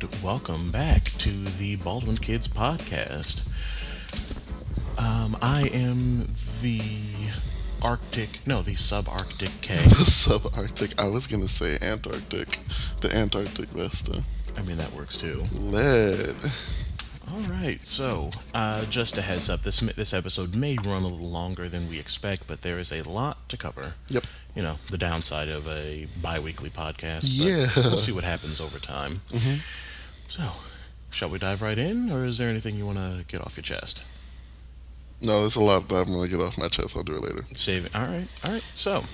and welcome back to the Baldwin Kids podcast. I am the the subarctic K. The subarctic. I was gonna say Antarctic. The Antarctic Vesta. I mean, that works too. Lead. All right, so just a heads up, this episode may run a little longer than we expect, but there is a lot to cover. Yep. You know, the downside of a bi-weekly podcast. Yeah. But we'll see what happens over time. Mm-hmm. So, shall we dive right in, or is there anything you want to get off your chest? No, there's a lot that I'm gonna get off my chest. I'll do it later. Save it. All right. So,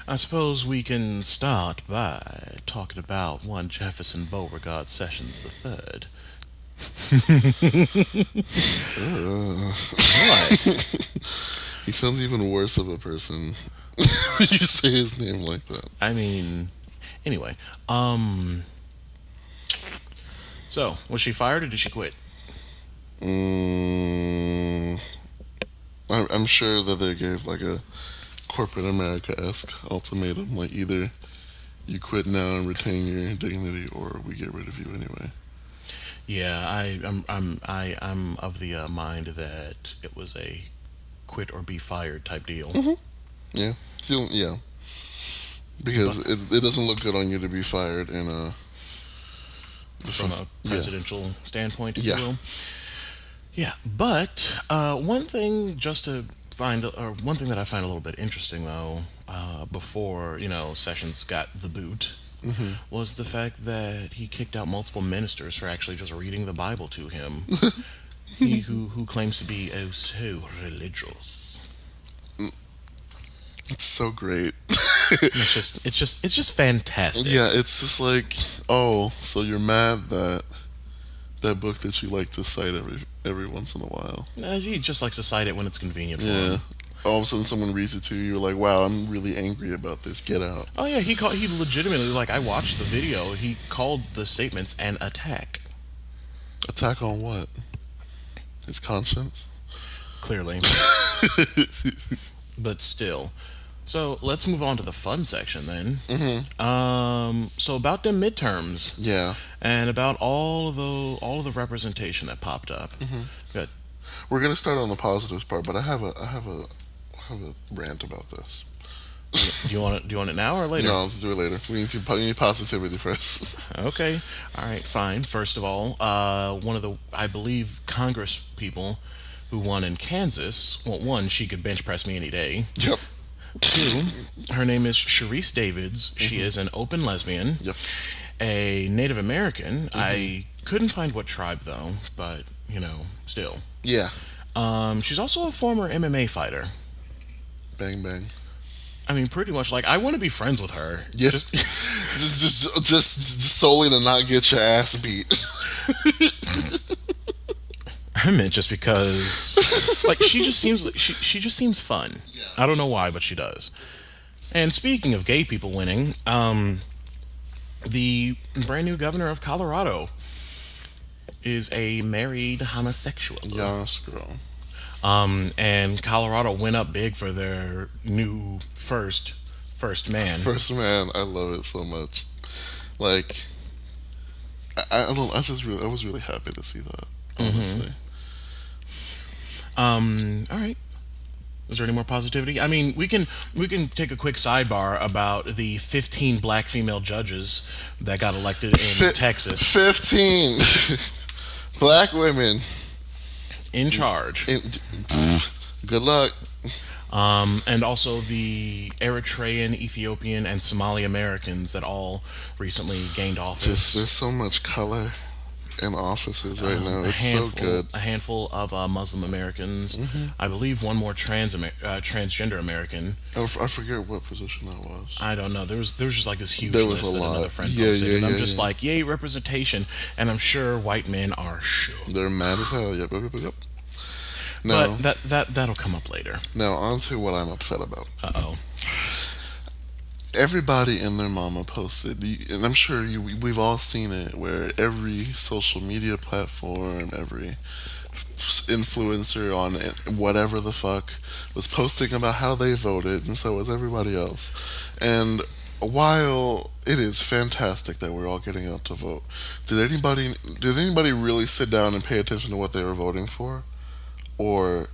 I suppose we can start by talking about one Jefferson Beauregard Sessions the Third. What? He sounds even worse of a person when you say his name like that. I mean, anyway. So, was she fired or did she quit? I'm sure that they gave like a corporate America-esque ultimatum, like either you quit now and retain your dignity, or we get rid of you anyway. Yeah, I'm of the mind that it was a quit or be fired type deal. Mm-hmm. Yeah, still, yeah, because it doesn't look good on you to be fired in from a presidential standpoint, if Yeah. you will. Yeah, but one thing that I find a little bit interesting though, before Sessions got the boot, was the fact that he kicked out multiple ministers for actually just reading the Bible to him. He who claims to be oh so religious. It's so great. It's just fantastic. Yeah, it's just like, oh, so you're mad that that book that you like to cite every once in a while. He just likes to cite it when it's convenient for Yeah. him. All of a sudden someone reads it to you, you're like, wow, I'm really angry about this. Get out. Oh yeah, he legitimately, like, I watched the video. He called the statements an attack. Attack on what? His conscience? Clearly. But still. So let's move on to the fun section then. So about the midterms. Yeah. And about all of the representation that popped up. Good. We're gonna start on the positives part, but I have a rant about this. Do you want it now or later? No, let's do it later. We need positivity first. Okay. All right. Fine. First of all, one of the, I believe, Congress people who won in Kansas. Well, one, she could bench press me any day. Yep. Two, her name is Sharice Davids. She is an open lesbian. Yep. A Native American. I couldn't find what tribe though, but still. Yeah. She's also a former MMA fighter. Bang bang. I mean, pretty much. Like, I want to be friends with her. Yeah. just solely to not get your ass beat. I meant just because, like, she just seems fun. Yeah. I don't know why, but she does. And speaking of gay people winning, the brand new governor of Colorado is a married homosexual. Yes, girl. And Colorado went up big for their new first man. First man, I love it so much. Like, I was really happy to see that. Honestly. All right. Is there any more positivity? I mean, we can take a quick sidebar about the 15 black female judges that got elected in Texas. 15 black women in charge. Good luck. And also the Eritrean, Ethiopian, and Somali Americans that all recently gained office. There's so much color in offices right now. It's so good. A handful of Muslim Americans. I believe one more transgender American. I forget what position that was. I don't know. There was just like this huge There was list a that lot. another friend Yeah, posted, yeah, and I'm yeah, just yeah. like, yay, representation. And I'm sure white men are shook. They're mad as hell. Yep. No. But that'll come up later. Now on to what I'm upset about. Uh-oh. Everybody and their mama posted, and I'm sure we've all seen it, where every social media platform, every influencer on whatever the fuck was posting about how they voted, and so was everybody else. And while it is fantastic that we're all getting out to vote, did anybody really sit down and pay attention to what they were voting for, or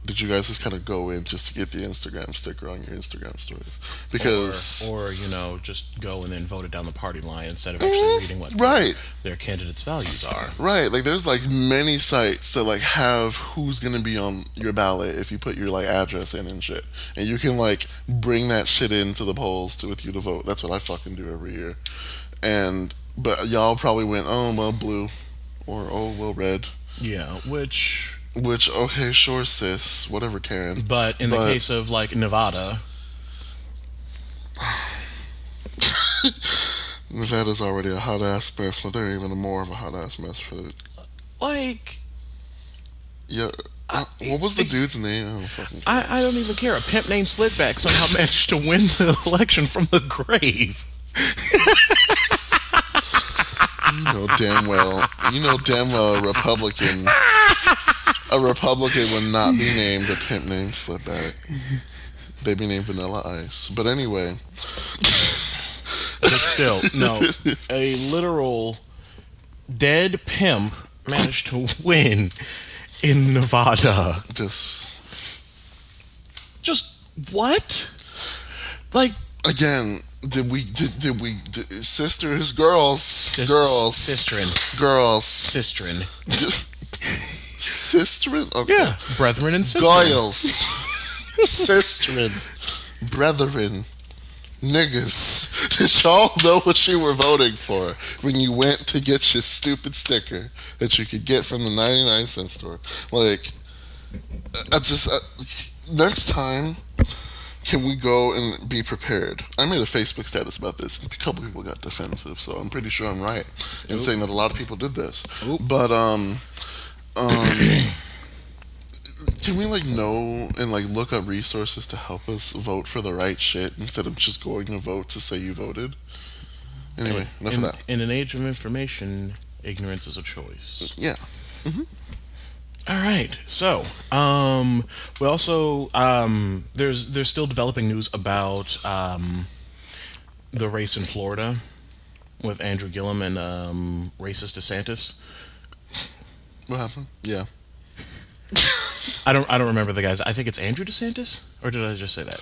did you guys just kind of go in just to get the Instagram sticker on your Instagram stories? Because Or just go and then vote it down the party line instead of actually reading what right, their candidates' values are. right, like there's like many sites that like have who's gonna be on your ballot if you put your like address in and shit, and you can like bring that shit into the polls with you to vote. That's what I fucking do every year. And but y'all probably went, oh well, blue, or oh well, red. Yeah, Which, okay, sure, sis, whatever, Karen. but in the case of like Nevada, Nevada's already a hot ass mess, but they're even more of a hot ass mess for it. like Yeah. What was the dude's name? I don't fucking care. I don't even care. A pimp named Slickback somehow managed to win the election from the grave. You know damn well a Republican would not be named a pimp named Slipback. They'd be named Vanilla Ice. But anyway. But still, no. A literal dead pimp managed to win in Nevada. Just what? Like, again, did we sisters, girls, Sistren. Sistren, okay. Yeah, brethren and sisters. Goyles, sistren, brethren, niggas. Did y'all know what you were voting for when you went to get your stupid sticker that you could get from the 99-cent store? Like, next time, can we go and be prepared? I made a Facebook status about this. A couple people got defensive, so I'm pretty sure I'm right in saying that a lot of people did this. But can we like know and like look up resources to help us vote for the right shit instead of just going to vote to say you voted? Anyway, enough of that. In an age of information, ignorance is a choice. Yeah. Mm-hmm. All right. So, we also there's still developing news about the race in Florida with Andrew Gillum and racist DeSantis. What happened? Yeah. I don't remember the guys. I think it's Andrew DeSantis, or did I just say that?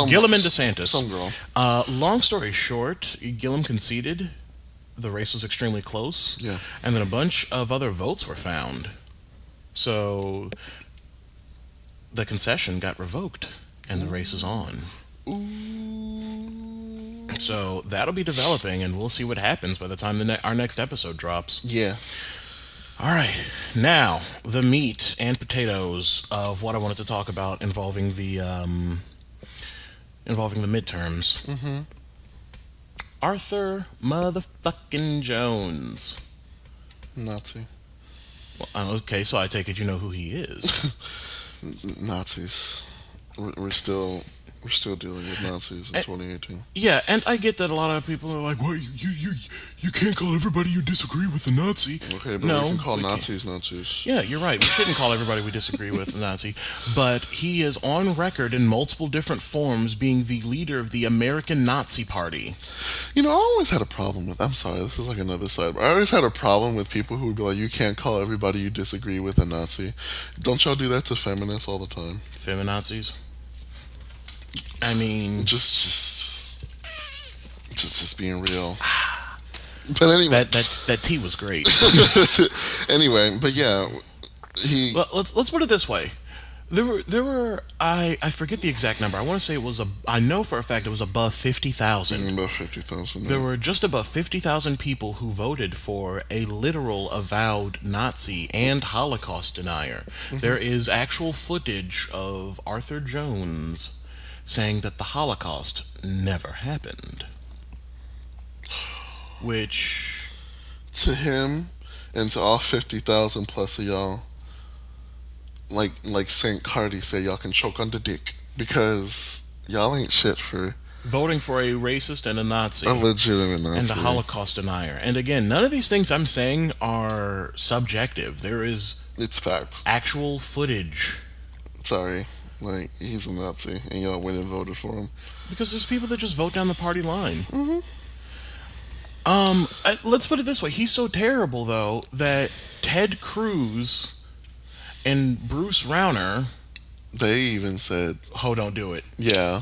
Gillum and DeSantis. Some girl. Long story short, Gillum conceded. The race was extremely close. Yeah. And then a bunch of other votes were found. So the concession got revoked and the race is on. Ooh. So that'll be developing and we'll see what happens by the time our next episode drops. Yeah. All right. Now, the meat and potatoes of what I wanted to talk about involving the midterms. Mm-hmm. Arthur motherfucking Jones. Nazi. Well, okay, so I take it you know who he is. Nazis. We're still dealing with Nazis in 2018. Yeah, and I get that a lot of people are like, "What? You can't call everybody you disagree with a Nazi." Okay, but we can call Nazis Nazis. Yeah, you're right. We shouldn't call everybody we disagree with a Nazi. But he is on record in multiple different forms being the leader of the American Nazi Party. You know, I always had a problem with... I'm sorry, this is like another side. But I always had a problem with people who would be like, you can't call everybody you disagree with a Nazi. Don't y'all do that to feminists all the time? Feminazis? I mean... Just being real. But anyway... That tea was great. Anyway, but yeah, Well, let's put it this way. There were I forget the exact number. I want to say it was I know for a fact it was above 50,000. Above 50,000. There were just above 50,000 people who voted for a literal avowed Nazi and Holocaust denier. Mm-hmm. There is actual footage of Arthur Jones saying that the Holocaust never happened. Which... to him and to all 50,000 plus of y'all, like St. Cardi said, y'all can choke on the dick because y'all ain't shit for voting for a racist and a Nazi. A legitimate Nazi. And a Holocaust denier. And again, none of these things I'm saying are subjective. There is... it's facts. Actual footage. Sorry. Like, he's a Nazi, and y'all went and voted for him. Because there's people that just vote down the party line. Hmm. Let's put it this way. He's so terrible, though, that Ted Cruz and Bruce Rauner... They even said, Oh, don't do it. yeah.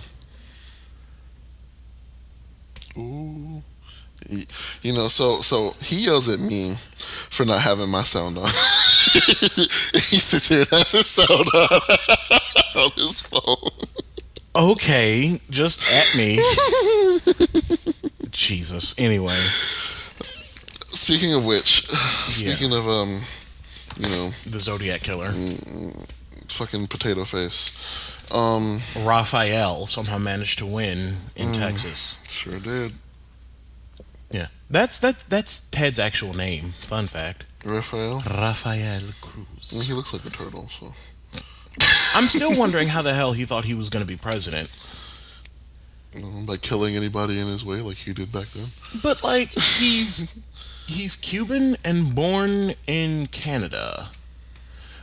Ooh. You know, so he yells at me for not having my sound on. He sits here and has his sound on his phone. Okay, just at me. Jesus. Anyway. Speaking of which, speaking of you know, the Zodiac Killer. fucking potato face. Raphael somehow managed to win in Texas. Sure did. Yeah. That's Ted's actual name. Fun fact. Raphael? Raphael Cruz. He looks like a turtle, so. I'm still wondering how the hell he thought he was going to be president. By killing anybody in his way like he did back then. But, like, he's Cuban and born in Canada,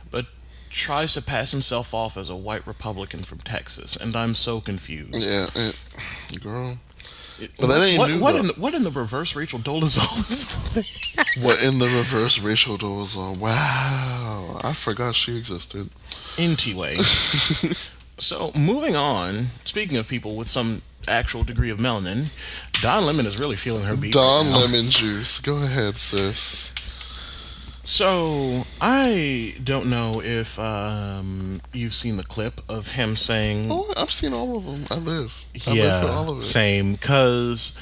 but tries to pass himself off as a white Republican from Texas, and I'm so confused. Yeah, girl. But that ain't new, what in the reverse Rachel Dolezal is that? What in the reverse Rachel Dolezal? Wow, I forgot she existed. Anyway, so moving on. Speaking of people with some actual degree of melanin, Don Lemon is really feeling her beat. Don right now. Lemon Juice. Go ahead, sis. So I don't know if you've seen the clip of him saying. Oh, I've seen all of them. I live for all of it. Same, because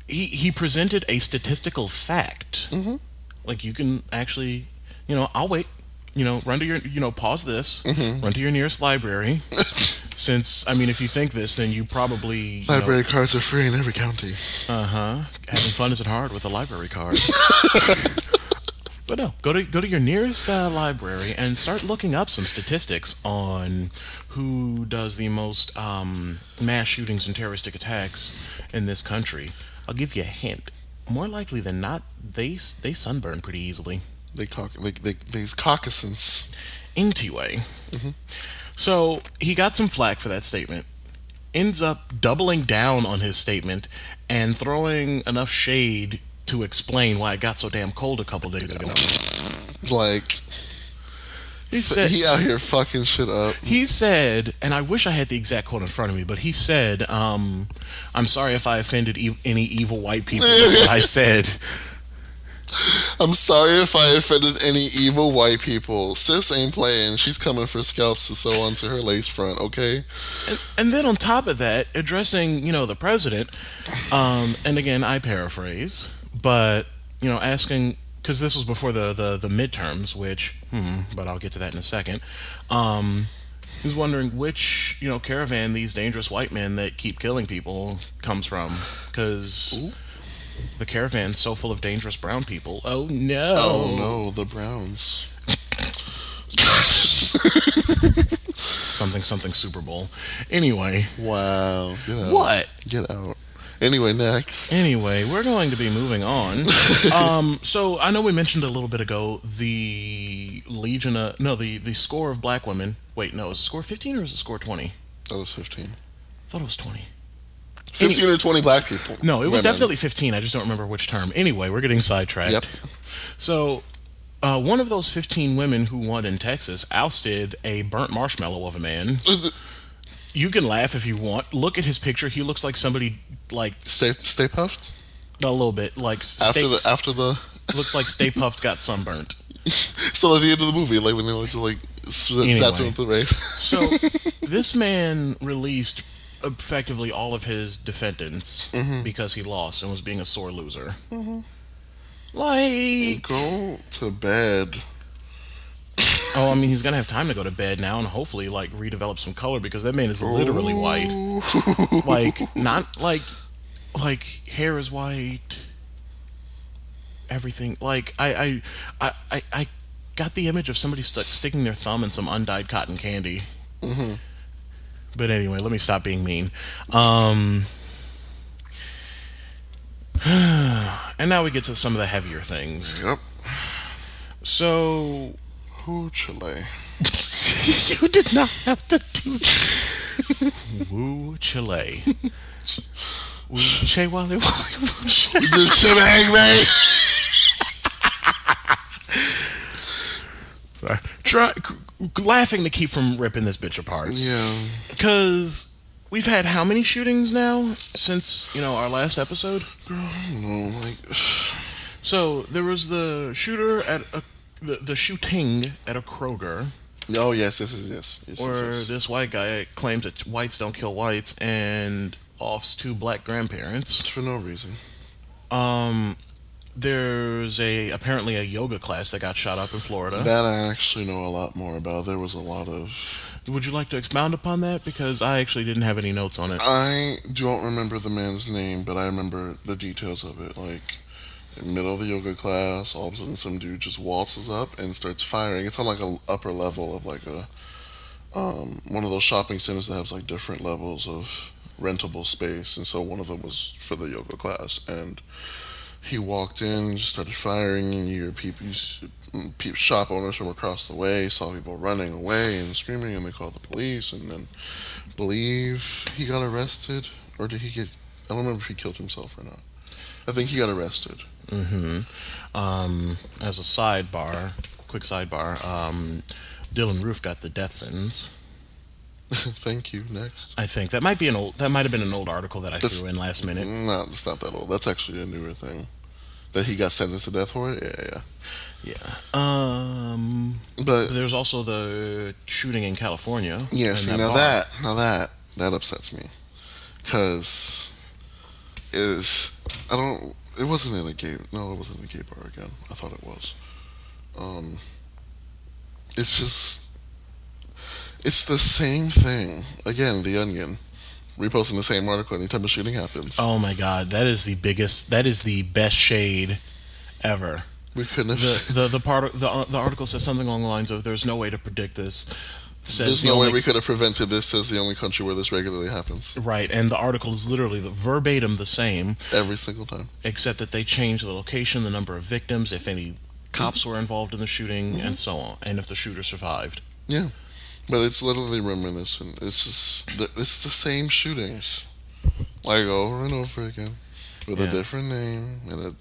he presented a statistical fact. Mm-hmm. Like, you can actually, I'll wait. Run to your, pause this. Mm-hmm. Run to your nearest library. Since, if you think this, then you probably... Library cards are free in every county. Uh-huh. Having fun isn't hard with a library card. But no, go to your nearest library and start looking up some statistics on who does the most mass shootings and terroristic attacks in this country. I'll give you a hint. More likely than not, they sunburn pretty easily. These Caucasians. Anyway, Mm-hmm. so he got some flack for that statement. Ends up doubling down on his statement and throwing enough shade to explain why it got so damn cold a couple days ago. Like, he out here fucking shit up. He said, and I wish I had the exact quote in front of me, but he said, I'm sorry if I offended any evil white people with what I said. I'm sorry if I offended any evil white people. Sis ain't playing. She's coming for scalps to sew onto her lace front, okay? And then on top of that, addressing, the president, and again, I paraphrase, but, asking, because this was before the midterms, which, but I'll get to that in a second, he's wondering which, caravan these dangerous white men that keep killing people comes from, because... the caravan's so full of dangerous brown people. Oh no! Oh no, the Browns. something Super Bowl. Anyway. Wow. Get out. What? Get out. Anyway, next. Anyway, we're going to be moving on. So I know we mentioned a little bit ago the the score of black women. Wait, no, is the score 15 or is the score 20? That was 15. I thought it was 20. 15 or 20 black people. No, it was definitely 15. I just don't remember which term. Anyway, we're getting sidetracked. Yep. So, one of those 15 women who won in Texas ousted a burnt marshmallow of a man. You can laugh if you want. Look at his picture. He looks like somebody like Stay Puffed. A little bit like after the looks like Stay Puffed got sunburnt. So at the end of the movie, like when they were just like zapped him with the race. So this man released effectively all of his defendants because he lost and was being a sore loser. Like, go to bed. Oh, he's gonna have time to go to bed now and hopefully like redevelop some color because that man is literally white. Like, not like hair is white. Everything like I got the image of somebody sticking their thumb in some undyed cotton candy. But anyway, let me stop being mean. And now we get to some of the heavier things. Yep. So... Who Chile? You did not have to do Woo Chile. Woo Che Wally Wally Woo Che. The shebang, man. Try, laughing to keep from ripping this bitch apart. Yeah. Because we've had how many shootings now since, our last episode? Girl, I don't know. Like, So there was the shooter at the shooting at a Kroger, oh yes. where Yes. this white guy claims that whites don't kill whites and offs two black grandparents. For no reason. There's apparently a yoga class that got shot up in Florida. That I actually know a lot more about. There was a lot of. Would you like to expound upon that? Because I actually didn't have any notes on it. I don't remember the man's name, but I remember the details of it. Like, in the middle of the yoga class, all of a sudden some dude just waltzes up and starts firing. It's on like a upper level of like a one of those shopping centers that has like different levels of rentable space, and so one of them was for the yoga class. And he walked in and just started firing, and you hear shop owners from across the way saw people running away and screaming, and they called the police, and then believe he got arrested, or did he get? I don't remember if he killed himself or not. I think he got arrested. As a quick sidebar, Dylan Roof got the death sentence. Thank you. Next. I think that might have been an old article that I threw in last minute. No, it's not that old. That's actually a newer thing. That he got sentenced to death for it. Yeah. But There's also the shooting in California. yeah, in see bar. that upsets me, because it wasn't in a gay. No, it wasn't in a gay bar again. I thought it was. It's just. It's the same thing. Again, The Onion. Reposting the same article anytime a shooting happens. Oh my god, that is the best shade ever. We couldn't have. The article says something along the lines of, "There's no way to predict this." There's no way we could have prevented this, says the only country where this regularly happens. Right, and the article is literally verbatim the same, Every single time. except that they changed the location, the number of victims, if any cops were involved in the shooting, and so on, and if the shooter survived. Yeah. But it's literally reminiscent. It's just it's the same shootings, like over and over again, with a different name and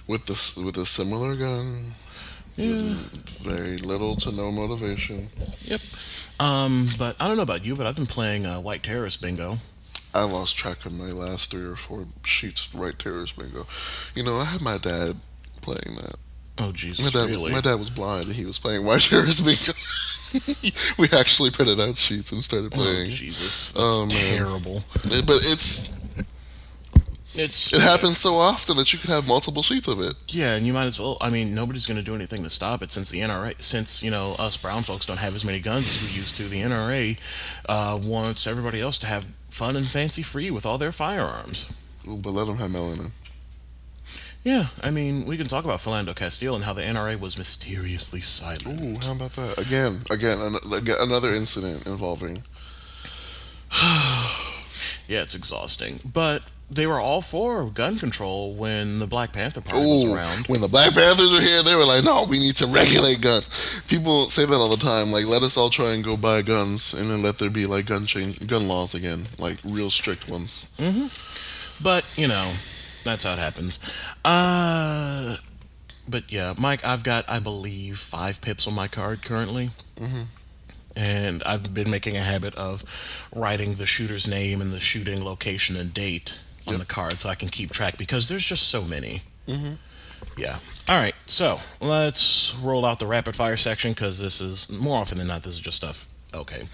with a similar gun, with very little to no motivation. Yep. But I don't know about you, but I've been playing White Terrorist Bingo. I lost track of my last 3 or 4 sheets. Right, terrorist bingo. I had my dad playing that. Oh Jesus! Really? My dad was blind and he was playing White terrorist bingo. We actually printed out sheets and started playing. Oh Jesus! That's terrible. But it happens so often that you can have multiple sheets of it. Yeah, and you might as well. I mean, nobody's going to do anything to stop it since the NRA, since us brown folks don't have as many guns as we used to. The NRA wants everybody else to have fun and fancy free with all their firearms. Ooh, but let them have melanin. Yeah, I mean, we can talk about Philando Castile and how the NRA was mysteriously silent. Ooh, how about that? Again, another incident involving. Yeah, it's exhausting. But they were all for gun control when the Black Panther Party was around. When the Black Panthers were here, they were like, no, we need to regulate guns. People say that all the time, like, let us all try and go buy guns, and then let there be, like, gun laws again, like, real strict ones. Mm-hmm. But, that's how it happens. But yeah, Mike, I've got, I believe, 5 pips on my card currently. Mm-hmm. And I've been making a habit of writing the shooter's name and the shooting location and date on the card so I can keep track, because there's just so many. Mm-hmm. Yeah. All right, so let's roll out the rapid fire section, because this is, more often than not, this is just stuff. Okay.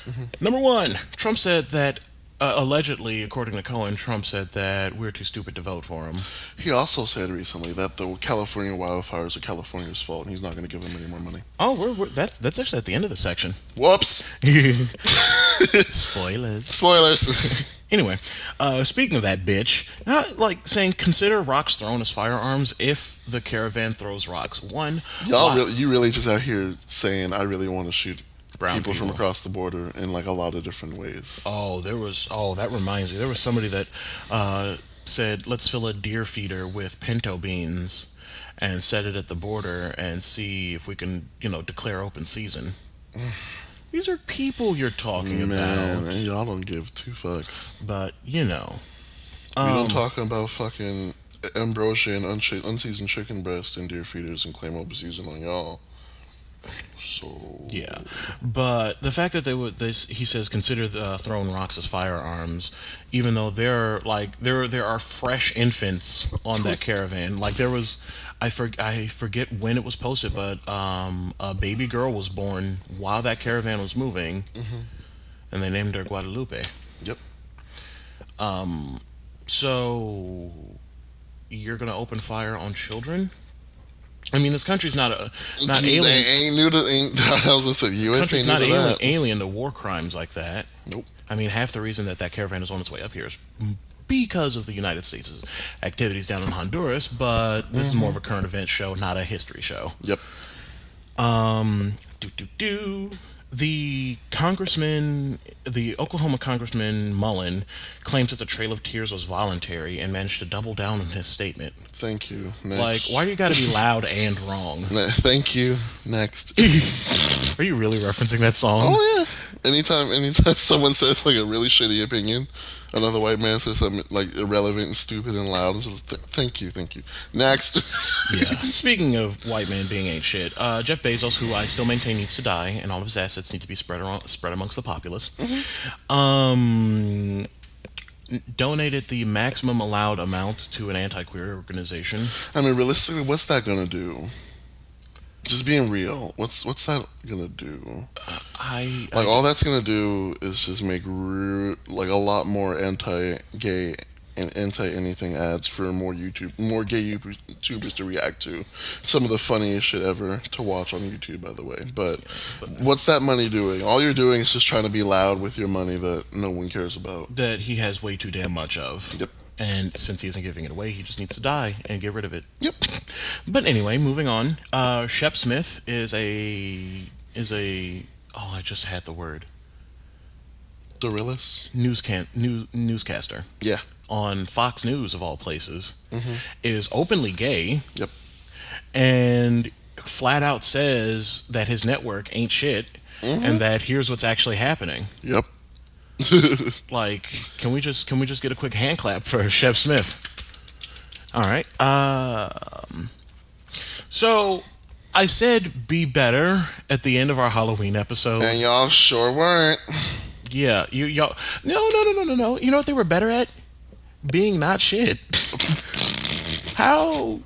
Mm-hmm. Number 1, Trump said that allegedly, according to Cohen, Trump said that we're too stupid to vote for him. He also said recently that the California wildfires are California's fault, and he's not going to give them any more money. Oh, that's actually at the end of the section. Whoops. Spoilers. Anyway, speaking of that bitch, like saying, consider rocks thrown as firearms if the caravan throws rocks. One, you really just out here saying, I really want to shoot brown people from across the border in like a lot of different ways. That reminds me. There was somebody that said, let's fill a deer feeder with pinto beans and set it at the border and see if we can, declare open season. These are people you're talking Man, about. and y'all don't give two fucks. But, you know. We don't talk about fucking ambrosia and unseasoned chicken breast and deer feeders and claim overseason on y'all. So Yeah, but the fact that he says consider throwing rocks as firearms, even though there are fresh infants on that caravan. Like there was, I forget when it was posted, but a baby girl was born while that caravan was moving, and they named her Guadalupe. yep. So you're gonna open fire on children? I mean, this country's not They alien. ain't new to. I was gonna say U.S. Country's ain't not new to that. alien to war crimes like that. Nope. I mean, half the reason that caravan is on its way up here is because of the United States' activities down in Honduras, but this is more of a current event show, not a history show. Yep. Do do do. The Oklahoma Congressman Mullen claims that the Trail of Tears was voluntary and managed to double down on his statement. Thank you. Like, Next. why do you got to be loud and wrong? Thank you. Next. Are you really referencing that song? Oh yeah. Anytime someone says like a really shitty opinion, another white man says something like irrelevant and stupid and loud. I'm just like, thank you. Next. Yeah. Speaking of white man being ain't shit, Jeff Bezos, who I still maintain needs to die, and all of his assets need to be spread amongst the populace, donated the maximum allowed amount to an anti-queer organization. I mean, realistically, what's that gonna do? Just being real, what's that gonna do? All that's gonna do is just make like a lot more anti-gay and anti-anything ads for more gay YouTubers to react to. Some of the funniest shit ever to watch on YouTube, by the way. But what's that money doing? All you're doing is just trying to be loud with your money that no one cares about. That he has way too damn much of. Yep. And since he isn't giving it away, he just needs to die and get rid of it. Yep. But anyway, moving on. Shep Smith is a oh, I just had the word. Dorillis? Newscaster. Yeah. On Fox News of all places, is openly gay. Yep. And flat out says that his network ain't shit, and that here's what's actually happening. Yep. Like, can we just get a quick hand clap for Shep Smith? All right. So I said be better at the end of our Halloween episode. And y'all sure weren't. Yeah, y'all. No. You know what they were better at? Being not shit. How?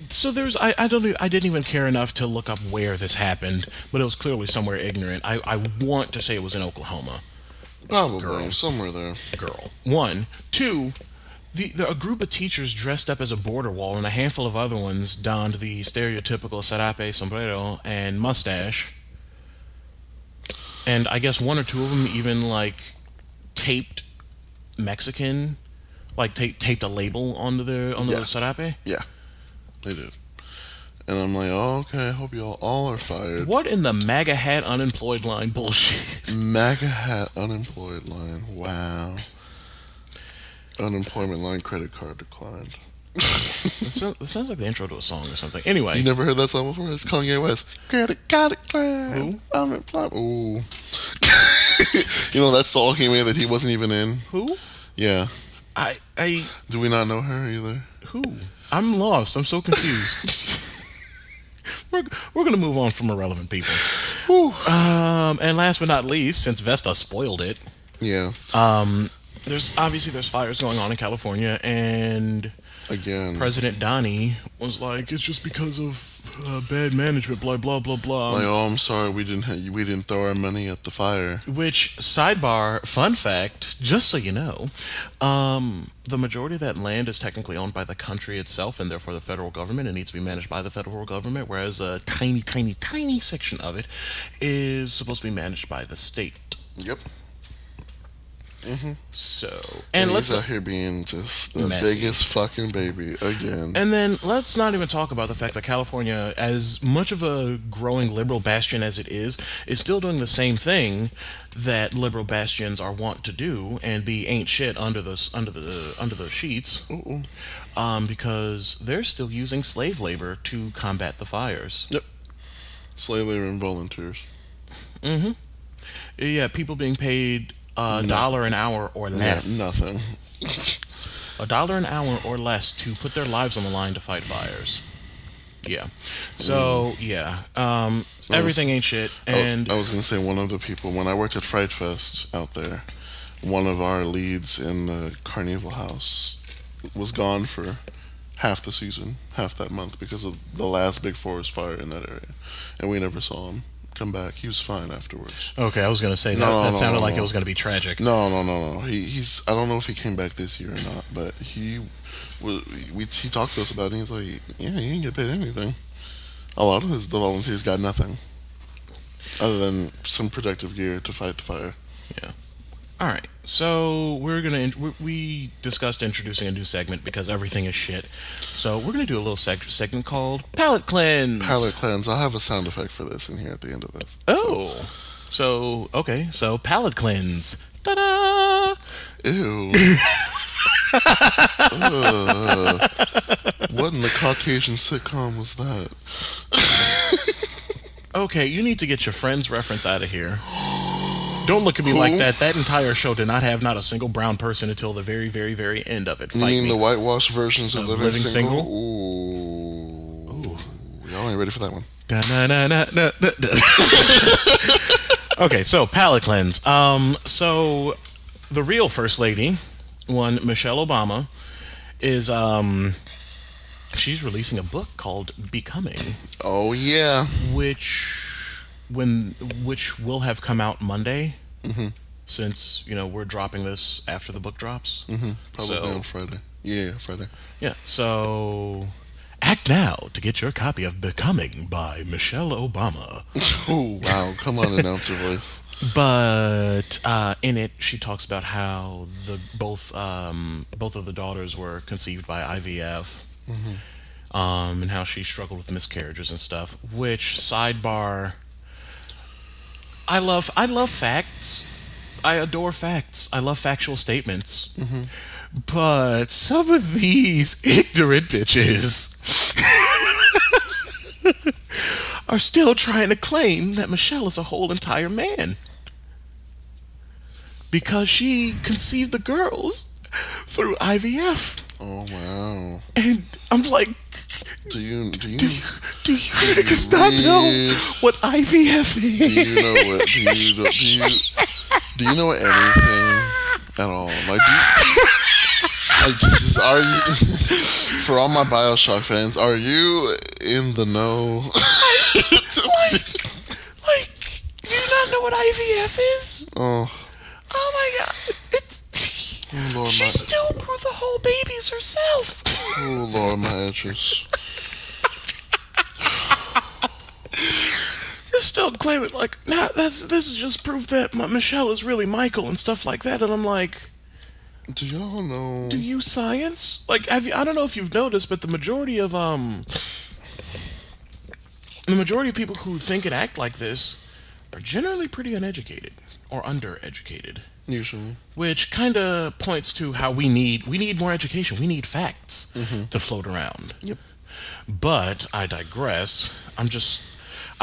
So I didn't even care enough to look up where this happened, but it was clearly somewhere ignorant. I want to say it was in Oklahoma. Probably somewhere there. Girl. 1, 2. A group of teachers dressed up as a border wall, and a handful of other ones donned the stereotypical sarape, sombrero, and mustache. And I guess 1 or 2 of them even like taped Mexican, like taped a label onto the sarape. Yeah, they did. And I'm like, oh, okay, I hope y'all all are fired. What in the MAGA hat unemployed line bullshit? MAGA hat unemployed line. Wow. Unemployment line credit card declined. It sounds like the intro to a song or something. Anyway. You never heard that song before? It's Kanye West. Credit card declined. Who? Unemployment. Ooh. You know that song came in that he wasn't even in? Who? Yeah. I Do we not know her either? Who? I'm lost. I'm so confused. We're gonna move on from irrelevant people. And last but not least, since Vesta spoiled it, Yeah. there's fires going on in California, and Again. President Donnie was like, it's just because of bad management, blah blah blah blah. Like, oh, I'm sorry, we didn't throw our money at the fire. Which, sidebar, fun fact, just so you know, the majority of that land is technically owned by the country itself, and therefore the federal government. It needs to be managed by the federal government, whereas a tiny, tiny, tiny section of it is supposed to be managed by the state. Yep. So, And he's out here being just the messy. biggest fucking baby again. And then let's not even talk about the fact that California, as much of a growing liberal bastion as it is still doing the same thing that liberal bastions are wont to do and be ain't shit under the sheets. Because they're still using slave labor to combat the fires. Yep. Slave labor and volunteers. Yeah, people being paid a No, dollar an hour or yeah, less. nothing. A dollar an hour or less to put their lives on the line to fight fires. Yeah. So yeah, I was, everything ain't shit, and I was gonna say one of the people when I worked at Fright Fest out there. One of our leads in the Carnival House was gone for half the season, half that month, because of the last big forest fire in that area, and we never saw him come back. He was fine afterwards. okay, I was gonna say that No, that no, sounded no, like it no. was gonna be tragic. No. He's. I don't know if he came back this year or not, but he was. He talked to us about it. And he's like, yeah, he didn't get paid anything. A lot of the volunteers got nothing other than some protective gear to fight the fire. Yeah. All right. So we discussed introducing a new segment because everything is shit. So we're gonna do a little segment called Palate Cleanse. Palate cleanse. I'll have a sound effect for this in here at the end of this. Oh. So okay. So Palate Cleanse. Ta-da! Ew. Ugh. What in the Caucasian sitcom was that? Okay, you need to get your Friends reference out of here. Don't look at me Who? like that. That entire show did not have not a single brown person until the very, very, very end of it. You Fight mean me. the whitewashed versions of Living, Living Single? Single? Ooh. Y'all ain't ready for that one. Da-na-na-na-na-na. Okay, so palate cleanse. So the real first lady, one Michelle Obama, is she's releasing a book called Becoming, Oh, yeah. which which will have come out Monday, Mm-hmm. since we're dropping this after the book drops. Mm-hmm. Probably So on Friday. Yeah, Friday. yeah, so act now to get your copy of Becoming by Michelle Obama. Oh, wow. Come on, announcer voice. But in it, she talks about how both of the daughters were conceived by IVF, and how she struggled with miscarriages and stuff. Which sidebar, I love facts. I adore facts. I love factual statements. But some of these ignorant bitches are still trying to claim that Michelle is a whole entire man because she conceived the girls through IVF. Oh, wow. And I'm like, Do you do you niggas not know what IVF do is? you know what do you know anything at all? Like, Jesus, are you for all my BioShock fans, are you in the know? Like, do you not know what IVF is? Oh, Oh my god. It's Lord, she still grew the whole babies herself. oh Lord, my interest. You're still claiming like, nah, this is just proof that Michelle is really Michael and stuff like that. And I'm like, Do y'all know? do you science? Like, have you? I don't know if you've noticed, but the majority of people who think and act like this are generally pretty uneducated or undereducated, Usually. which kind of points to how we need more education. We need facts to float around. Yep. But I digress.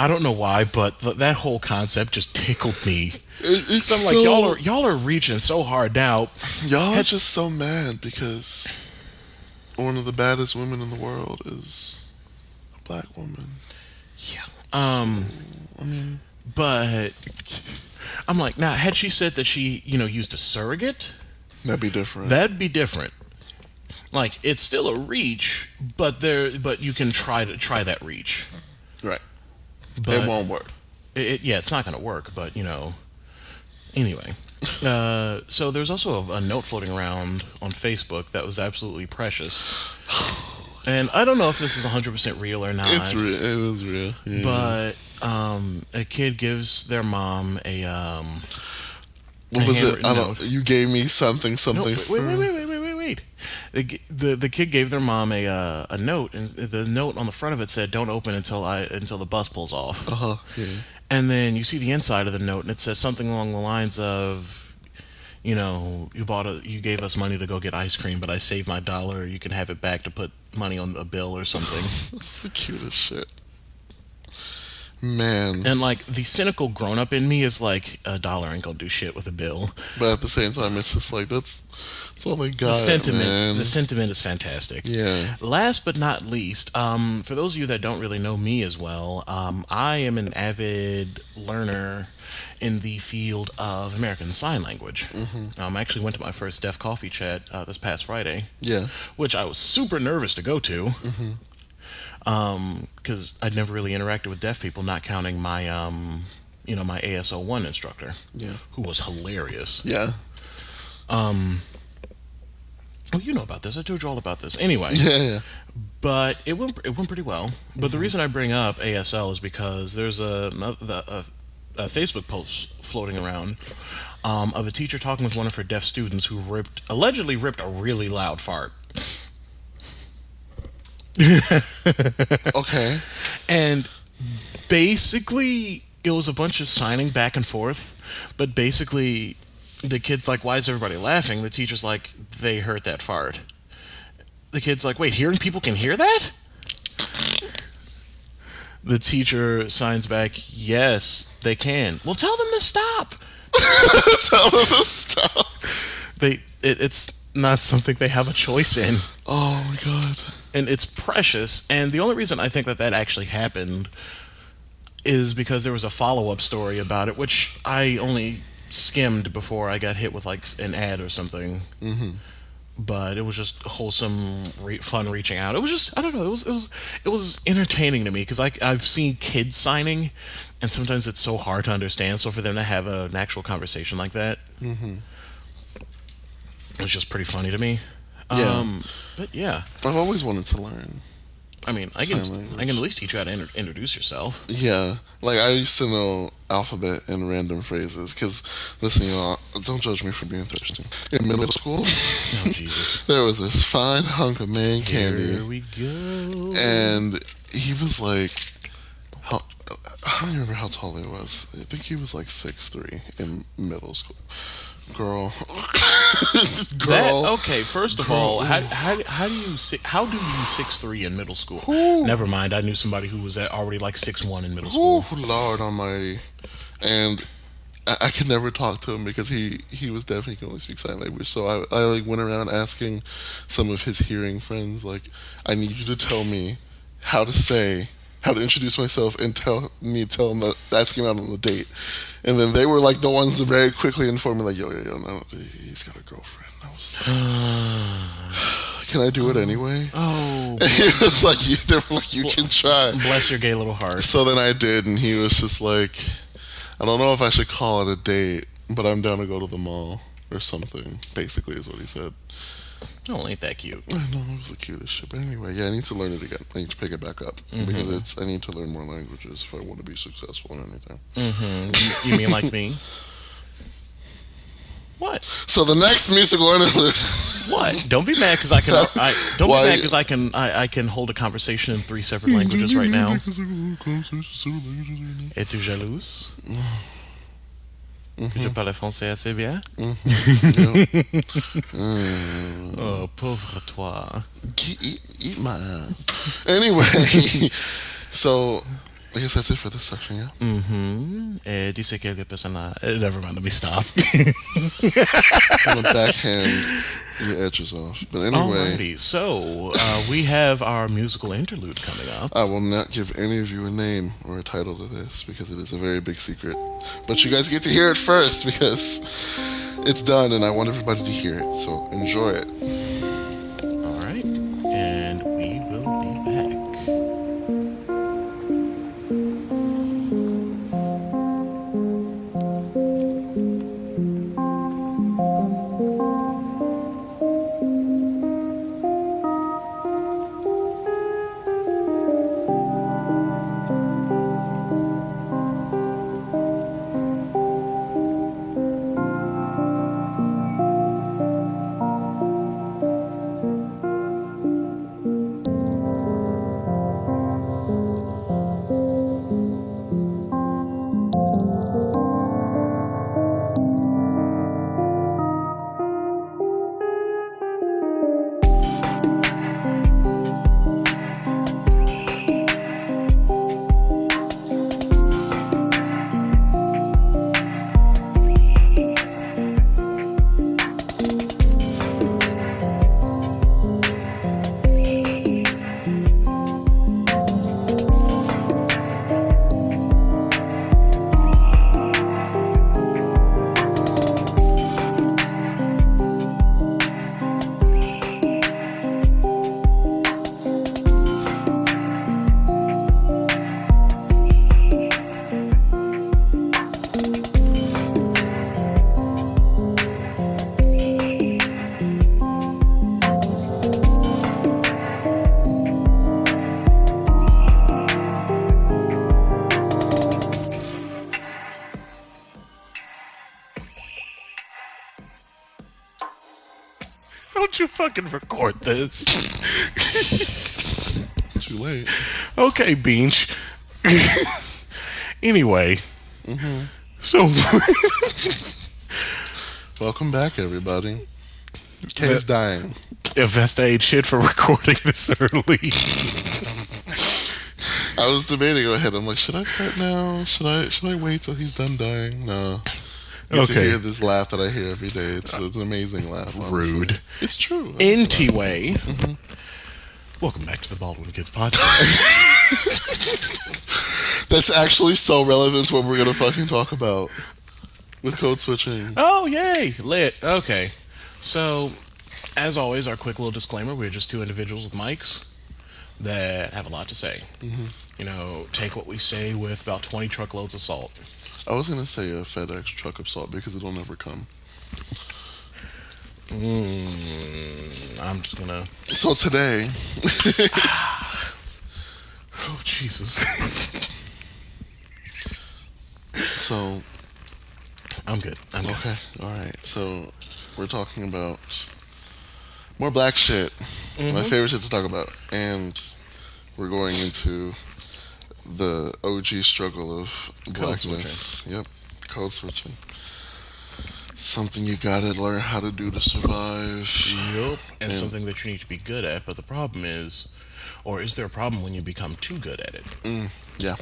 I don't know why, but that whole concept just tickled me. It's So I'm so, like, y'all are reaching so hard now. y'all are just so mad because one of the baddest women in the world is a black woman. Yeah. I mean, But I'm like, now, had she said that she, used a surrogate, that'd be different. that'd be different. Like, it's still a reach, but you can try that reach. Right. But It won't work. it's not going to work. But anyway. So there's also a note floating around on Facebook that was absolutely precious, and I don't know if this is 100% real or not. It's real. It was real. Yeah. But a kid gives their mom a What was it? handwritten I note. don't. You gave me something. No, Something. wait. The kid gave their mom a note, and the note on the front of it said, "Don't open until the bus pulls off." Uh huh. Yeah. And then you see the inside of the note, and it says something along the lines of, you gave us money to go get ice cream, but I saved my dollar. You can have it back to put money on a bill or something. It's the cutest shit. Man. And like the cynical grown up in me is like a dollar ain't gonna do shit with a bill. But at the same time, it's just like, that's all they got, man. The sentiment is fantastic. Yeah. Last but not least, for those of you that don't really know me as well, I am an avid learner in the field of American Sign Language. I actually went to my first Deaf Coffee Chat this past Friday, Yeah. which I was super nervous to go to, because I'd never really interacted with deaf people, not counting my, my ASO1 instructor, Yeah. who was hilarious. Yeah. Oh, you know about this. I told you all about this. Anyway, Yeah. but it went pretty well. But the reason I bring up ASL is because there's a Facebook post floating around of a teacher talking with one of her deaf students who allegedly ripped a really loud fart. Okay. And basically, it was a bunch of signing back and forth. But basically, the kid's like, "Why is everybody laughing?" The teacher's like, "They heard that fart." The kid's like, "Wait, hearing people can hear that?" The teacher signs back, "Yes, they can." Well, tell them to stop. Tell them to stop. It's not something they have a choice in. Oh my god. And it's precious. And the only reason I think that actually happened is because there was a follow-up story about it, which I only skimmed before I got hit with like an ad or something. But it was just wholesome, fun reaching out. It was just, I don't know, it was entertaining to me because I've seen kids signing, and sometimes it's so hard to understand. So for them to have an actual conversation like that, it was just pretty funny to me. Yeah. But yeah, I've always wanted to learn. I mean, I can at least teach you how to introduce yourself. Yeah, like I used to know alphabet and random phrases. Because, listen, don't judge me for being thirsty. In middle school, Oh Jesus! there was this fine hunk of man candy, Here we go. and he was like, I don't remember how tall he was. I think he was like 6'3" in middle school. Girl. Okay, first of all, how do you 6'3" in middle school? Never mind, I knew somebody who was already like 6'1" in middle school. Oh, Lord Almighty! And I could never talk to him because he was deaf. He can only speak sign language. So I like went around asking some of his hearing friends, like, I need you to tell me how to introduce myself and tell him that ask him out on a date. And then they were like the ones that very quickly informed me, like, yo, no, he's got a girlfriend. I was like, can I do it anyway? Oh, And he was like, they were like, you can try. bless your gay little heart. So then I did, and he was just like, I don't know if I should call it a date, but I'm down to go to the mall or something, basically is what he said. Oh, ain't that cute? I know, it was the cutest shit. But anyway, yeah, I need to learn it again. I need to pick it back up because I need to learn more languages if I want to be successful in anything. You mean like me? What? So the next musical interlude. What? Don't be mad because I can. Don't be mad because I can hold a conversation in 3 separate languages right now. Es-tu jalouse? Que je parle français assez bien? Oh, pauvre toi. Eat my ass. Anyway, so I guess that's it for this section, yeah? Dice quelques personas. Never mind, let me stop. I'm gonna backhand your edges off. But anyway, Alrighty, so we have our musical interlude coming up. I will not give any of you a name or a title to this because it is a very big secret. But you guys get to hear it first because it's done and I want everybody to hear it. So enjoy it. Alright, and we will be back. don't you fucking record this? Too late. Okay, Beach. Anyway, so Welcome back, everybody. Kay's dying. Vesta ain't shit for recording this early. I was debating go ahead. I'm like, should I start now? Should I wait till he's done dying? No. Get to hear this laugh that I hear every day. It's an amazing laugh. Honestly. Rude. It's true. Anyway, welcome back to the Baldwin Kids podcast. That's actually so relevant to what we're gonna fucking talk about with code switching. Oh, yay! Lit. Okay. So, as always, our quick little disclaimer: we're just two individuals with mics that have a lot to say. You know, take what we say with about 20 truckloads of salt. I was gonna say a FedEx truck of salt because it'll never come. I'm just gonna. So today. Oh, Jesus. So. I'm good. Okay. All right. So we're talking about more black shit. My favorite shit to talk about, and we're going into the OG struggle of blackness. Yep, code switching. Something you gotta learn how to do to survive. Yep. And something that you need to be good at. But the problem is, or is there a problem when you become too good at it? Yeah.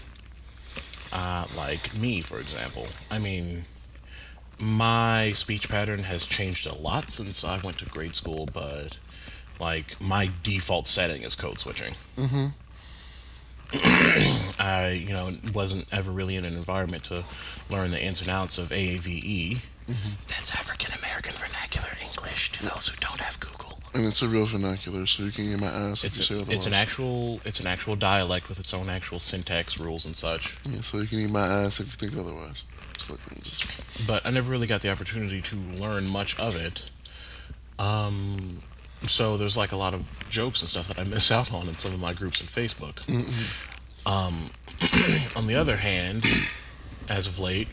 Like me, for example. I mean, my speech pattern has changed a lot since I went to grade school, but like my default setting is code switching. I, wasn't ever really in an environment to learn the ins and outs of AAVE. That's African American Vernacular English to those who don't have Google. And it's a real vernacular, so you can get my ass if you say otherwise. It's an actual dialect with its own actual syntax, rules, and such. Yeah, so you can eat my ass if you think otherwise. But I never really got the opportunity to learn much of it. So there's like a lot of jokes and stuff that I miss out on in some of my groups on Facebook. On the other hand, as of late,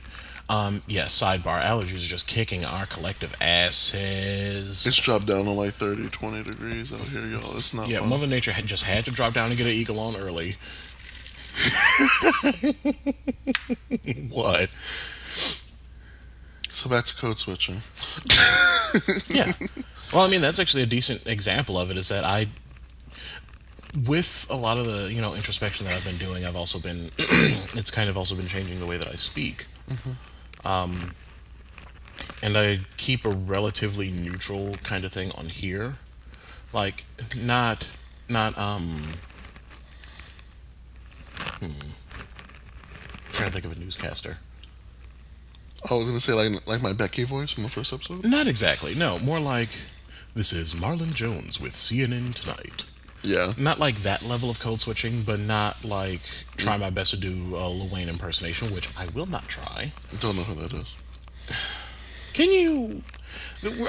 yes, sidebar, allergies are just kicking our collective asses. It's dropped down to like 30, 20 degrees out here, y'all. It's not fun. Mother Nature just had to drop down and get an eagle on early. What? So back to code switching. Yeah. Well, I mean, that's actually a decent example of it, is that with a lot of the, introspection that I've been doing, I've also been, it's kind of also been changing the way that I speak. And I keep a relatively neutral kind of thing on here. Like, not, trying to think of a newscaster. I was gonna say like my Becky voice from the first episode. Not exactly. No, more like, this is Marlon Jones with CNN Tonight. Yeah. Not like that level of code switching, but not like try my best to do a Lil Wayne impersonation, which I will not try. I don't know who that is. Can you?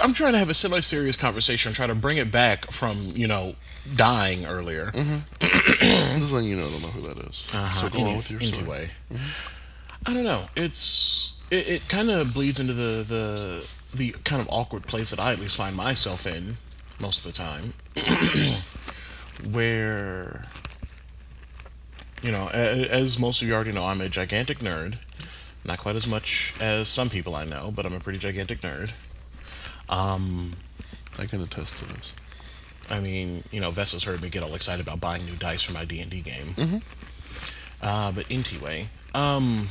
I'm trying to have a semi-serious conversation, try to bring it back from dying earlier. Just letting you know, I don't know who that is. So go on with your story. Anyway, I don't know. It kind of bleeds into the kind of awkward place that I at least find myself in most of the time, where as most of you already know, I'm a gigantic nerd. Yes. Not quite as much as some people I know, but I'm a pretty gigantic nerd. I can attest to this. I mean, Vesta's heard me get all excited about buying new dice for my D&D game. But anyway, I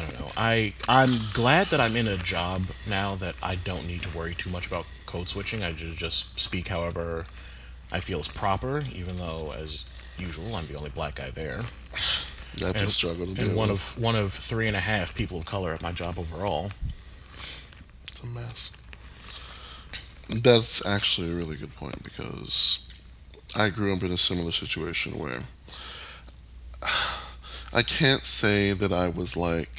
don't know. I'm glad that I'm in a job now that I don't need to worry too much about code switching. I just speak however I feel is proper, even though, as usual, I'm the only black guy there. That's a struggle to do. And one of 3.5 people of color at my job overall. It's a mess. That's actually a really good point, because I grew up in a similar situation where I can't say that I was like,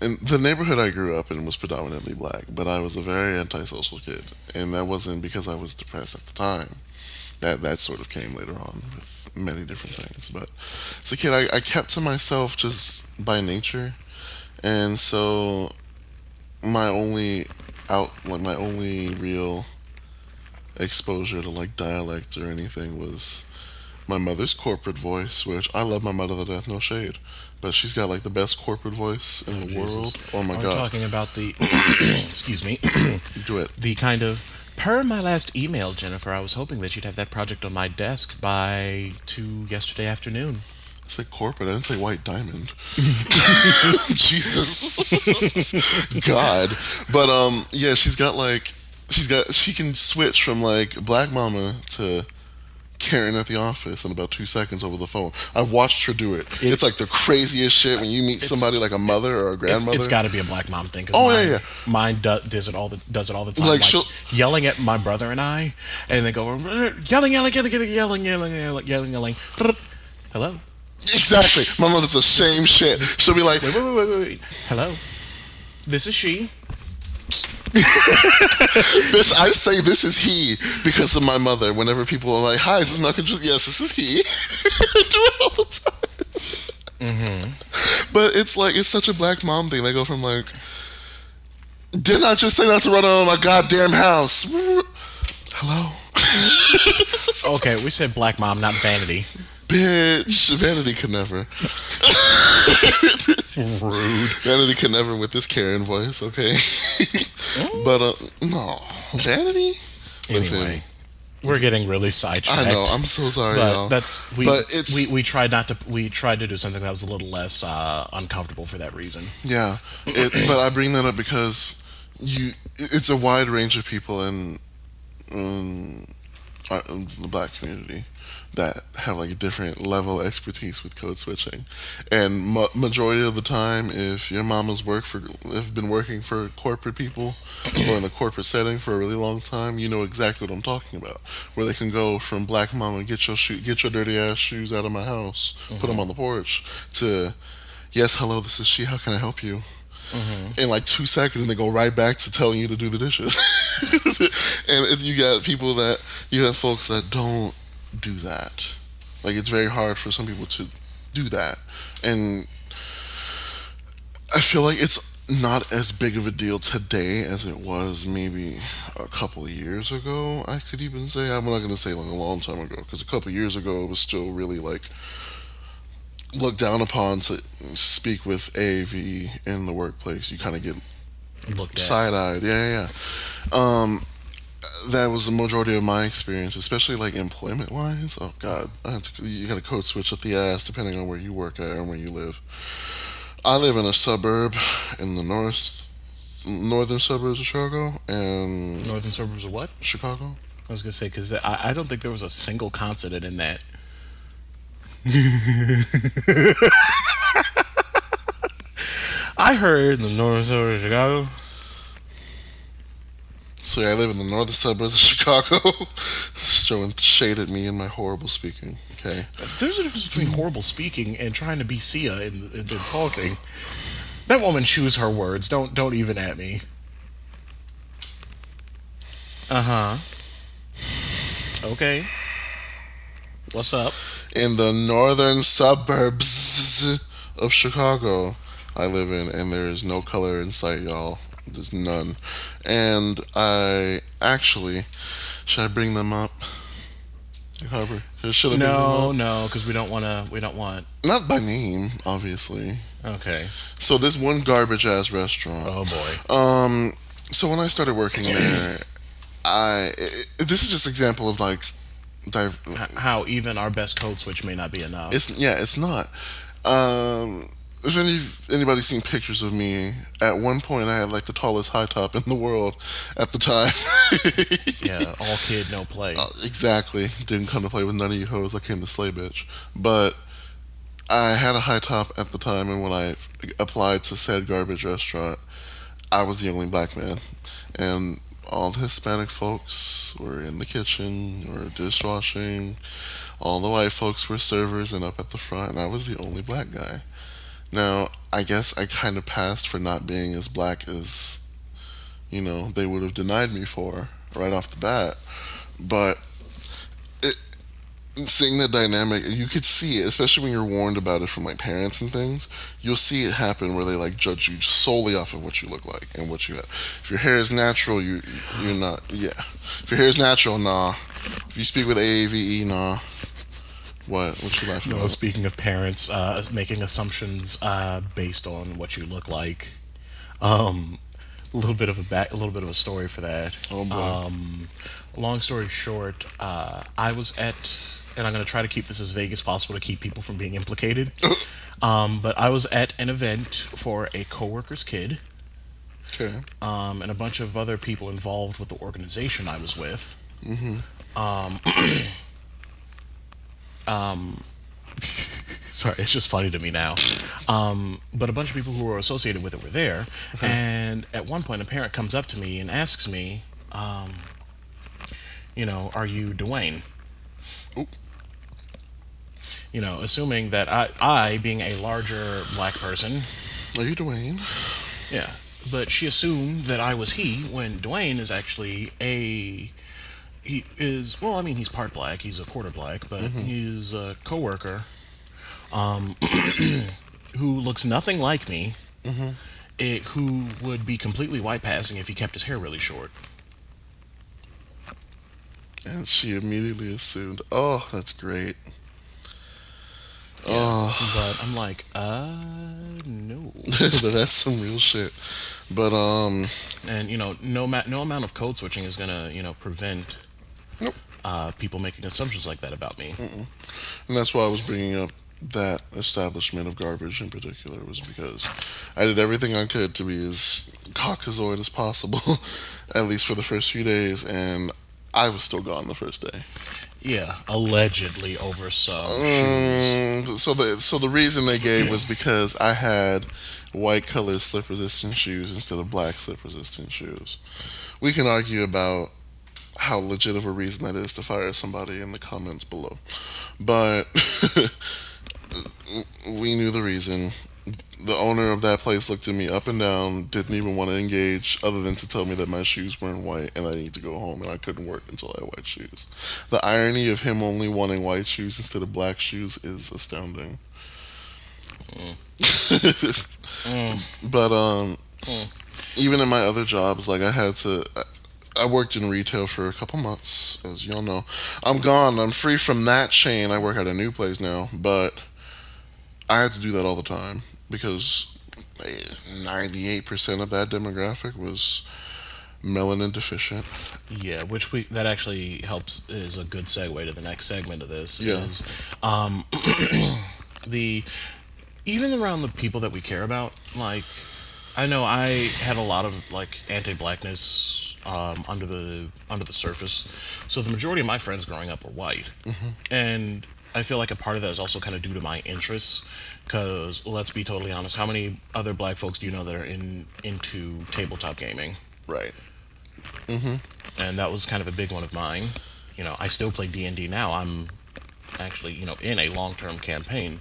and the neighborhood I grew up in was predominantly black, but I was a very antisocial kid, and that wasn't because I was depressed at the time. That sort of came later on with many different things. But as a kid, I kept to myself just by nature, and so my only out like my only real exposure to like dialect or anything was my mother's corporate voice, which I love my mother to death, no shade. But she's got like the best corporate voice in Oh, the Jesus. world. Oh my Are we god. talking about the, excuse me, Do it. the kind of, per my last email, Jennifer, I was hoping that you'd have that project on my desk by 2 yesterday afternoon. I said corporate, I didn't say white diamond. Jesus. God. But yeah, she can switch from like black mama to Karen at the office in about 2 seconds over the phone. I've watched her do it. It's like the craziest shit when you meet somebody like a mother or a grandmother. It's got to be a black mom thing. 'Cause Oh, mine, yeah, yeah. Mine does it all the time. Like, Like she'll- yelling at my brother and I, and they go yelling. Hello. Exactly. My mother's the same shit. She'll be like, Wait. Hello. This is she. bitch, I say this is he because of my mother. Whenever people are like, hi, is this Malcolm? Yes, this is he. I do it all the time. But it's like, it's such a black mom thing. They go from like, didn't I just say not to run out of my goddamn house? Hello? Okay, we said black mom, not vanity. Bitch, Vanity could never. Rude. Vanity could never with this Karen voice, okay? But, no. Vanity? Listen, Anyway, we're getting really sidetracked. I know, I'm so sorry, But y'all. that's But it's- we tried to do something that was a little less uncomfortable for that reason. Yeah, but I bring that up because it's a wide range of people in the black community that have like a different level of expertise with code switching, and majority of the time, if your mama's have been working for corporate people or in the corporate setting for a really long time, you know exactly what I'm talking about. Where they can go from black mama, get your dirty ass shoes out of my house, put them on the porch, to yes, hello, this is she. How can I help you? In like 2 seconds, and they go right back to telling you to do the dishes. And if you have folks that don't do that, like it's very hard for some people to do that, and I feel like it's not as big of a deal today as it was maybe a couple of years ago. I could even say, I'm not going to say like a long time ago, because a couple of years ago it was still really like looked down upon to speak with AAV in the workplace. You kind of get Looked at. side-eyed. Yeah. That was the majority of my experience, especially like employment-wise. Oh God, you got to code switch up the ass depending on where you work at and where you live. I live in a suburb in the northern suburbs of Chicago, and Northern suburbs of what? Chicago. I was gonna say because I don't think there was a single consonant in that. I heard the northern suburbs of Chicago. So yeah, I live in the northern suburbs of Chicago. Throwing shade at me and my horrible speaking. Okay. There's a difference between horrible speaking and trying to be Sia in talking. That woman chews her words. Don't even at me. Okay. What's up? In the northern suburbs of Chicago, I live in, and there is no color in sight, y'all. There's none. And I actually, should I bring them up? Harper, should I bring them up? No, because we don't want. Not by name, obviously. Okay. So this one garbage ass restaurant. Oh boy. So when I started working there, this is just an example of like, How even our best code switch may not be enough. it's not. If anybody's seen pictures of me, at one point I had like the tallest high top in the world at the time. Yeah, all kid, no play. Exactly. Didn't come to play with none of you hoes. I came to slay, bitch. But I had a high top at the time, and when I applied to said garbage restaurant, I was the only black man, and all the Hispanic folks were in the kitchen or dishwashing. All the white folks were servers and up at the front, and I was the only black guy. Now, I guess I kind of passed for not being as black as, they would have denied me for right off the bat. But seeing that dynamic, you could see it, especially when you're warned about it from like parents and things. You'll see it happen where they like judge you solely off of what you look like and what you have. If your hair is natural, you're not. Yeah. If your hair is natural, nah. If you speak with AAVE, nah. What you laughing No, at? speaking of parents making assumptions based on what you look like, a little bit of a story for that. Oh boy. Long story short, I was at, and I'm going to try to keep this as vague as possible to keep people from being implicated. But I was at an event for a coworker's kid, Okay. and a bunch of other people involved with the organization I was with. Sorry, it's just funny to me now. But a bunch of people who were associated with it were there, and at one point, a parent comes up to me and asks me, are you Dwayne? Oop. Assuming that I being a larger black person, Are you Dwayne? yeah, but she assumed that I was he when Dwayne is actually he is, well, I mean, he's part black, he's a quarter black, but he's a coworker who looks nothing like me, who would be completely white passing if he kept his hair really short. And she immediately assumed, oh, that's great. Yeah. Oh, But I'm like, no. but that's some real shit. But And no amount of code switching is gonna prevent nope. people making assumptions like that about me. And that's why I was bringing up that establishment of garbage in particular, was because I did everything I could to be as Caucasoid as possible, at least for the first few days, and I was still gone the first day. Yeah, allegedly over some shoes. So the reason they gave was because I had white colored slip resistant shoes instead of black slip resistant shoes. We can argue about how legit of a reason that is to fire somebody in the comments below, but we knew the reason. The owner of that place looked at me up and down, didn't even want to engage other than to tell me that my shoes weren't white and I need to go home and I couldn't work until I had white shoes. The irony of him only wanting white shoes instead of black shoes is astounding. But even in my other jobs, like I worked in retail for a couple months, as y'all know. I'm gone. I'm free from that chain. I work at a new place now, but I had to do that all the time because 98% of that demographic was melanin deficient. Yeah, that actually helps, is a good segue to the next segment of this. Yeah. Is the even around the people that we care about, like, I know I had a lot of like anti-blackness under the surface. So the majority of my friends growing up were white, and I feel like a part of that is also kind of due to my interests. Because let's be totally honest, how many other black folks do you know that are into tabletop gaming? Right. And that was kind of a big one of mine. I still play D&D now. I'm actually in a long-term campaign.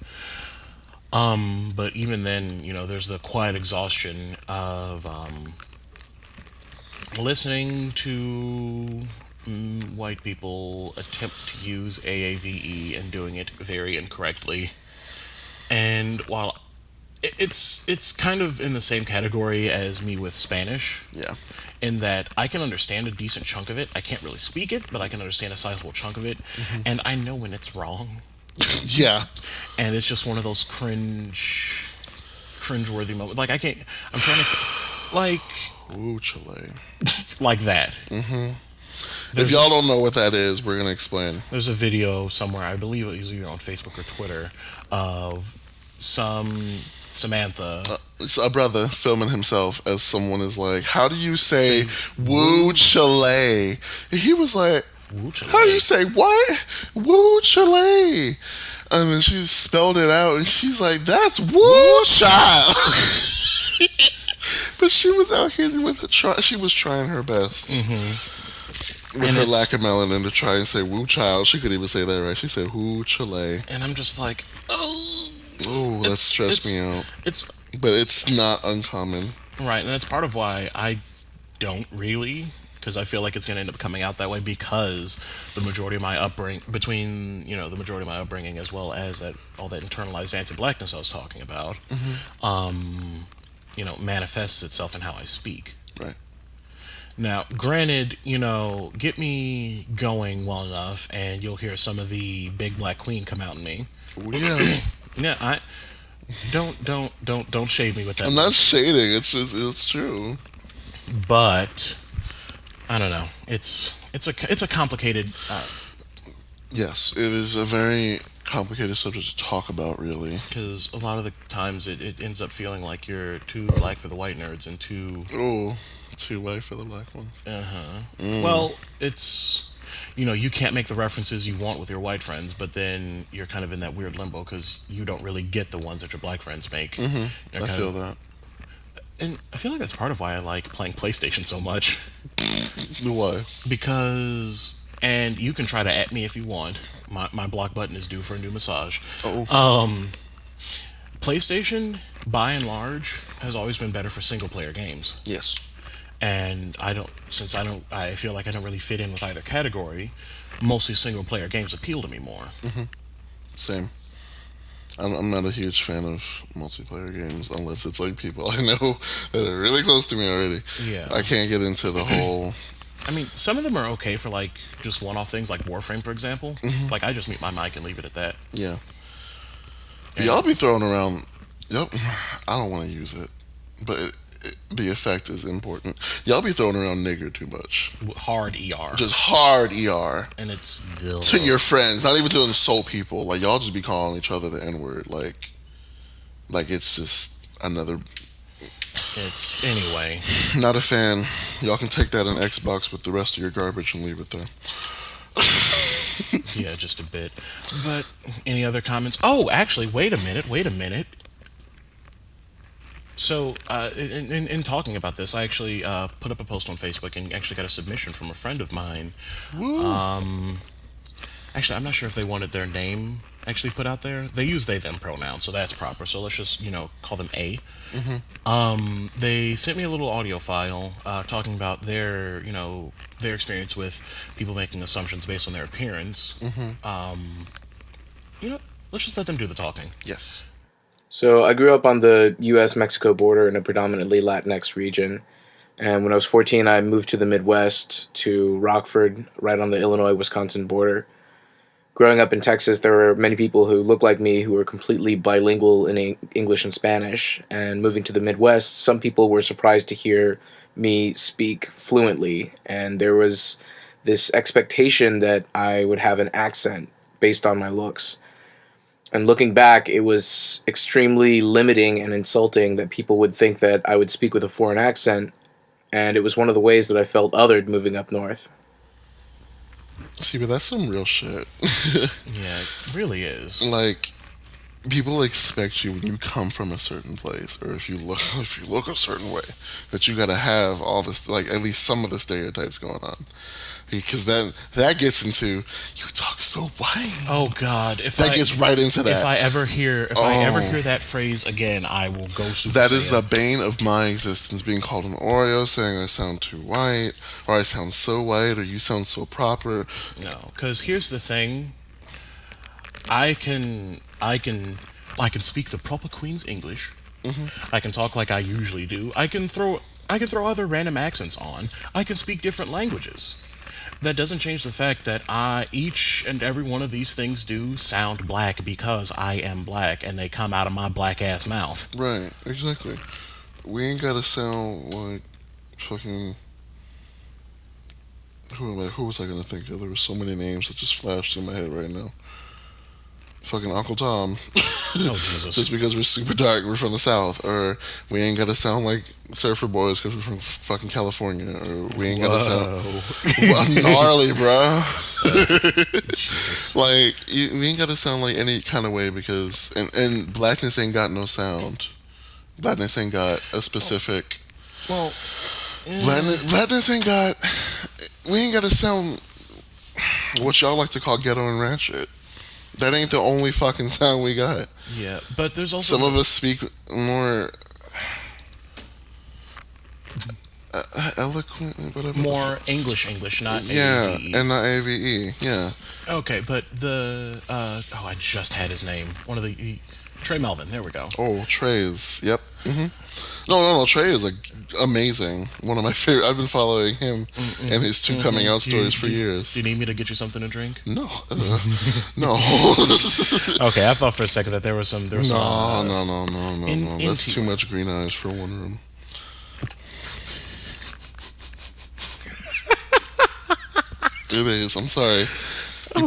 But even then, there's the quiet exhaustion of listening to white people attempt to use AAVE and doing it very incorrectly. And while it's kind of in the same category as me with Spanish, Yeah. in that I can understand a decent chunk of it. I can't really speak it, but I can understand a sizable chunk of it, and I know when it's wrong. Yeah. And it's just one of those cringeworthy moments. Like, I can't. I'm trying to Ooh, Chile. like that. If y'all don't know what that is, we're gonna explain. There's a video somewhere, I believe it was either on Facebook or Twitter, of some Samantha. It's a brother filming himself as someone is like, "How do you say woo Chile?" He was like, Woo Chile. "How do you say what? Woo Chile?" And then she spelled it out, and she's like, "That's woo child." But she was out here with she was trying her best. With And her it's- lack of melanin to try and say woo child. She could even say that right. She said woo Chile. And I'm just like, oh. Oh, that stressed me out. It's But it's not uncommon. right, and that's part of why I don't really because I feel like it's going to end up coming out that way because the majority of my upbringing, between the majority of my upbringing as well as that all that internalized anti-blackness I was talking about, manifests itself in how I speak. Right. Now, granted, get me going well enough, and you'll hear some of the big black queen come out in me. Well, yeah. Yeah, I don't shade me with that. I'm not shading. It's true. But I don't know. It's a complicated. Yes, it is a very complicated subject to talk about, really. Because a lot of the times it ends up feeling like you're too black for the white nerds and too. Oh, too white for the black ones. Well, it's you can't make the references you want with your white friends, but then you're kind of in that weird limbo because you don't really get the ones that your black friends make. I feel that. And I feel like that's part of why I like playing PlayStation so much. Why? Because, and you can try to at me if you want. My block button is due for a new massage. Oh. PlayStation, by and large, has always been better for single player games. Yes. And I feel like I don't really fit in with either category. Mostly single player games appeal to me more. Same. I'm not a huge fan of multiplayer games unless it's like people I know that are really close to me already. Yeah. I can't get into the whole. I mean, some of them are okay for like just one-off things, like Warframe, for example. Like I just mute my mic and leave it at that. Yeah. Y'all be throwing around. Yep. I don't want to use it, but the effect is important. Y'all be throwing around nigger too much. Hard ER. Just hard ER. And it's to your friends, not even to insult people. Like y'all just be calling each other the N-word. Like it's just another. It's anyway. Not a fan. Y'all can take that in Xbox with the rest of your garbage and leave it there. Yeah, just a bit. But any other comments? Oh, actually, wait a minute. So, in talking about this, I actually put up a post on Facebook and actually got a submission from a friend of mine. Woo. Actually, I'm not sure if they wanted their name actually put out there. They use they them pronouns, so that's proper. So let's just call them A. They sent me a little audio file talking about their experience with people making assumptions based on their appearance. Let's just let them do the talking. Yes. So I grew up on the U.S.-Mexico border in a predominantly Latinx region. And when I was 14, I moved to the Midwest, to Rockford, right on the Illinois-Wisconsin border. Growing up in Texas, there were many people who looked like me who were completely bilingual in English and Spanish. And moving to the Midwest, some people were surprised to hear me speak fluently. And there was this expectation that I would have an accent based on my looks. And looking back, it was extremely limiting and insulting that people would think that I would speak with a foreign accent, and it was one of the ways that I felt othered moving up north. See, but that's some real shit. Yeah, it really is. Like, people expect you when you come from a certain place, or if you look a certain way, that you gotta have all this, like at least some of the stereotypes going on. Because that gets into you talk so white. Oh God! Gets right into that. If I ever hear that phrase again, I will go Super That Saiyan. is the bane of my existence. Being called an Oreo, saying I sound too white, or I sound so white, or you sound so proper. No, because here's the thing. I can speak the proper Queen's English. I can talk like I usually do. I can throw other random accents on. I can speak different languages. That doesn't change the fact that each and every one of these things do sound black because I am black and they come out of my black ass mouth. Right, exactly. We ain't gotta sound like fucking. Who was I gonna think of? There were so many names that just flashed in my head right now. Fucking Uncle Tom. Oh, Jesus. Just because we're super dark, we're from the South. Or we ain't gotta sound like Surfer Boys because we're from fucking California. Or we ain't gotta sound gnarly, bro. Like, we ain't gotta sound like any kind of way because... And blackness ain't got no sound. Blackness ain't got a specific... Well... Blackness ain't got... We ain't gotta sound what y'all like to call ghetto and ratchet. That ain't the only fucking sound we got. Yeah, but there's also... Some of us speak more... Eloquent, whatever. More English, not Yeah, AVE. and not AVE. Yeah. Okay, but the I just had his name. One of the Trey Melvin. There we go. Oh, Trey's. Yep. No. Trey is like amazing. One of my favorite. I've been following him and his two coming out stories for years. Do you need me to get you something to drink? No, no. Okay, I thought for a second that there was some. No. That's too much green eyes for one room. It is. I'm sorry. You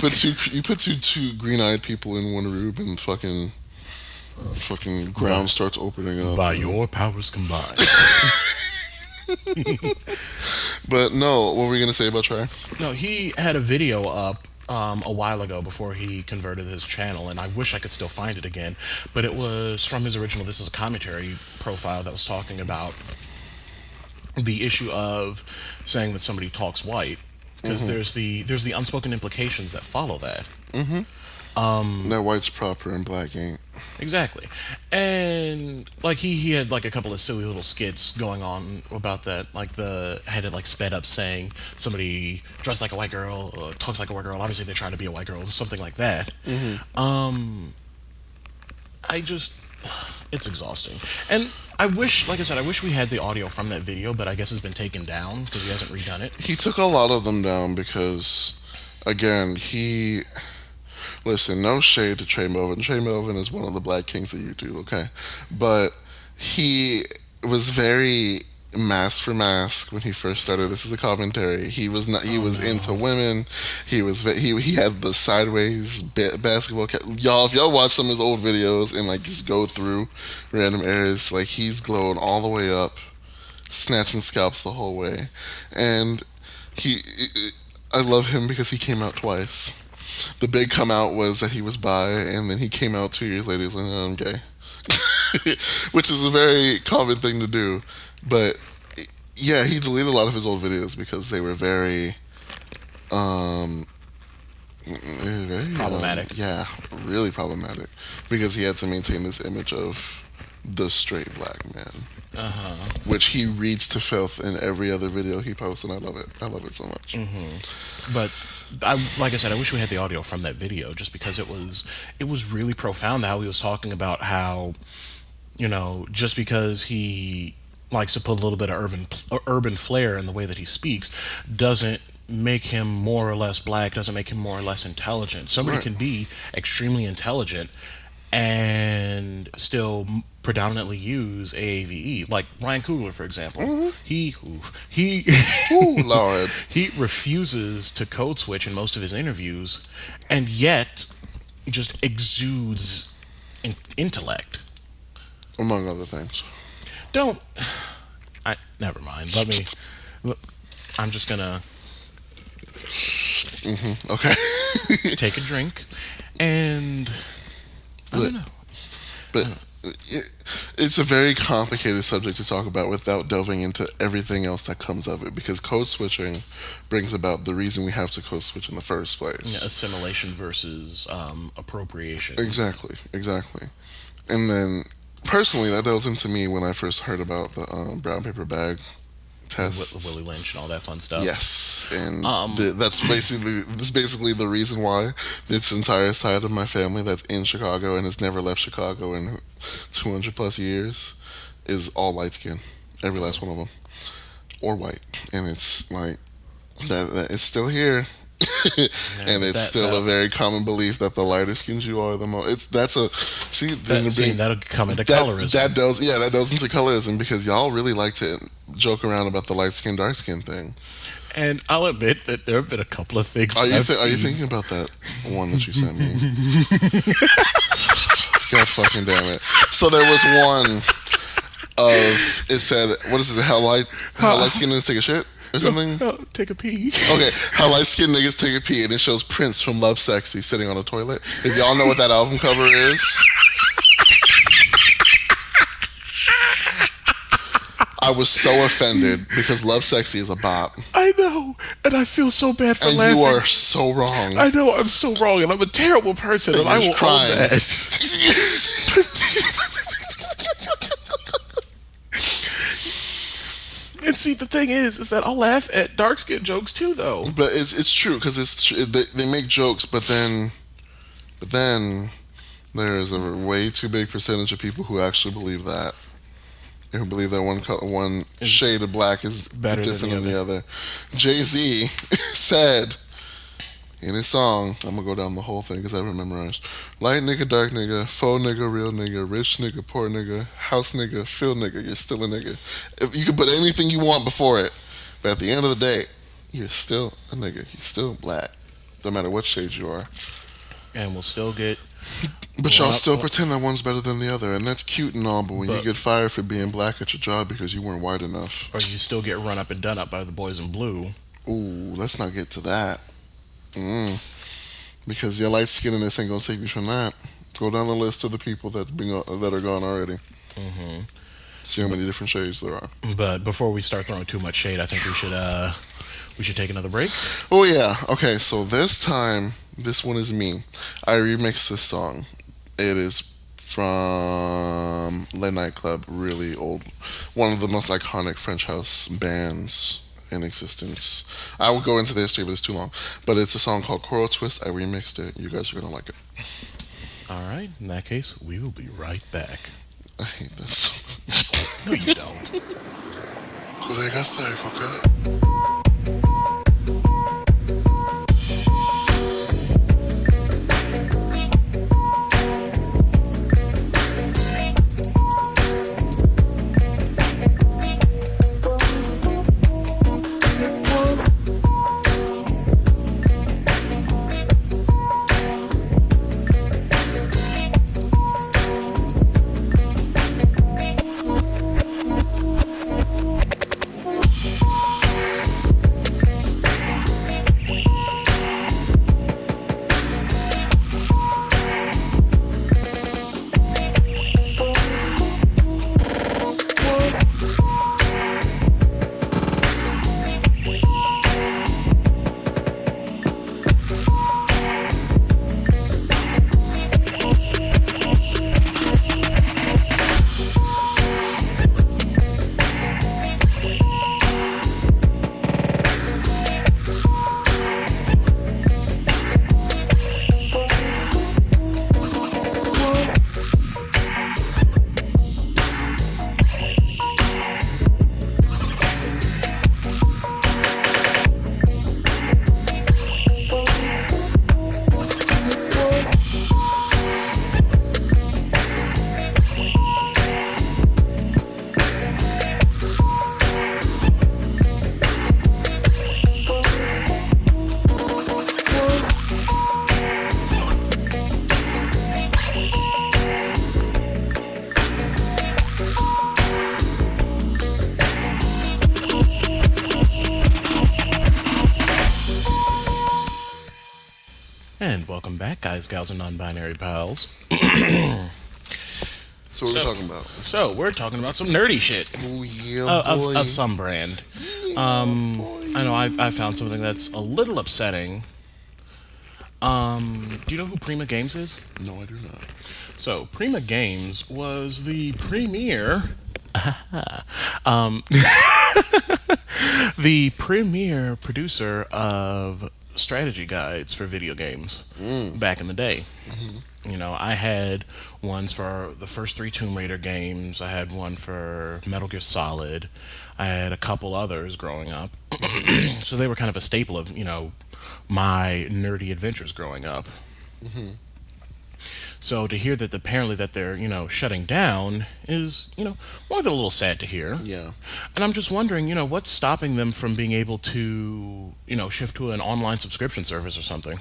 put two green-eyed people in one room and fucking ground starts opening up. By your powers combined. But no, what were we gonna say about Trey? No, he had a video up a while ago before he converted his channel, and I wish I could still find it again. But it was from his original This Is a Commentary profile that was talking about the issue of saying that somebody talks white, because there's the unspoken implications that follow that. That white's proper and black ain't. Exactly. And like he had like a couple of silly little skits going on about that, like had it like sped up saying somebody dressed like a white girl, talks like a white girl, obviously they're trying to be a white girl, something like that. It's exhausting. And I wish, like I said, I wish we had the audio from that video, but I guess it's been taken down because he hasn't redone it. He took a lot of them down because, again, listen, no shade to Trey Melvin. Trey Melvin is one of the black kings of YouTube, okay? But he was very mask for mask when he first started. This is a commentary. He was into women. He had the sideways basketball y'all, if y'all watch some of his old videos and like just go through random areas, like he's glowing all the way up, snatching scalps the whole way. And I love him because he came out twice. The big come out was that he was bi, and then he came out 2 years later. He's like, "Oh, I'm gay," which is a very common thing to do. But yeah, he deleted a lot of his old videos because they were very Problematic. Yeah, really problematic, because he had to maintain this image of the straight black man, which he reads to filth in every other video he posts, and I love it. I love it so much. But like I said, I wish we had the audio from that video, just because it was really profound how he was talking about how, just because he likes to put a little bit of urban flair in the way that he speaks doesn't make him more or less black, doesn't make him more or less intelligent. Somebody can be extremely intelligent and still predominantly use AAVE, like Ryan Coogler, for example. He Lord. He refuses to code switch in most of his interviews, and yet just exudes intellect, among other things. Never mind. I'm just gonna Okay. take a drink, and I don't know. But it's a very complicated subject to talk about without delving into everything else that comes of it, because code switching brings about the reason we have to code switch in the first place. Assimilation versus appropriation. Exactly. And then, personally, that delves into me when I first heard about the brown paper bag test. With Willie Lynch and all that fun stuff. Yes, and that's basically the reason why this entire side of my family that's in Chicago and has never left Chicago in 200 plus years is all light skin, every last one of them, or white, and it's like that it's still here. And it's still a very common belief that the lighter skins you are, the more that'll come into colorism. That goes into colorism, because y'all really like to joke around about the light skin dark skin thing. And I'll admit that there have been a couple of things. Are you thinking about that one that you sent me? God fucking damn it! So there was one it said, what is it? How light skin niggas take a shit or something? Take a pee. Okay, how light skinned niggas take a pee, and it shows Prince from Love Sexy sitting on a toilet. If y'all know what that album cover is, I was so offended because Love Sexy is a bop. I know, and I feel so bad for laughing. And you are so wrong. I know, I'm so wrong, and I'm a terrible person, and I will own that. And see, the thing is that I'll laugh at dark skin jokes too, though. But it's true because they make jokes, but then there is a way too big percentage of people who actually believe that. And who believe that one shade of black is better different than the other. Jay-Z said in his song, I'm gonna go down the whole thing because I have it memorized. Light nigga, dark nigga, faux nigga, real nigga, rich nigga, poor nigga, house nigga, field nigga, you're still a nigga. If you can put anything you want before it, but at the end of the day, you're still a nigga. You're still black, no matter what shade you are. And we'll still get. But y'all still pretend that one's better than the other, and that's cute and all. But when you get fired for being black at your job because you weren't white enough, or you still get run up and done up by the boys in blue. Ooh, let's not get to that. Because your light skinness ain't gonna save you from that. Go down the list of the people that are gone already. See how many different shades there are. But before we start throwing too much shade, I think we should take another break. Oh yeah. Okay. So this time, this one is me. I remixed this song. It is from Le Nightclub, really old, one of the most iconic French house bands in existence. I will go into the history, but it's too long. But it's a song called Coral Twist. I remixed it. You guys are gonna like it. All right. In that case, we will be right back. I hate this. No, you don't. And welcome back, guys, gals, and non-binary pals. So what are we talking about? So we're talking about some nerdy shit. Oh yeah, boy. Of some brand. I know I found something that's a little upsetting. Do you know who Prima Games is? No, I do not. So Prima Games was the premier the premier producer of strategy guides for video games back in the day. You know, I had ones for the first 3 Tomb Raider games. I had one for Metal Gear Solid. I had a couple others growing up. So they were kind of a staple of, you know, my nerdy adventures growing up. So to hear that apparently that they're, you know, shutting down is, you know, more than a little sad to hear. Yeah. And I'm just wondering, you know, what's stopping them from being able to, you know, shift to an online subscription service or something?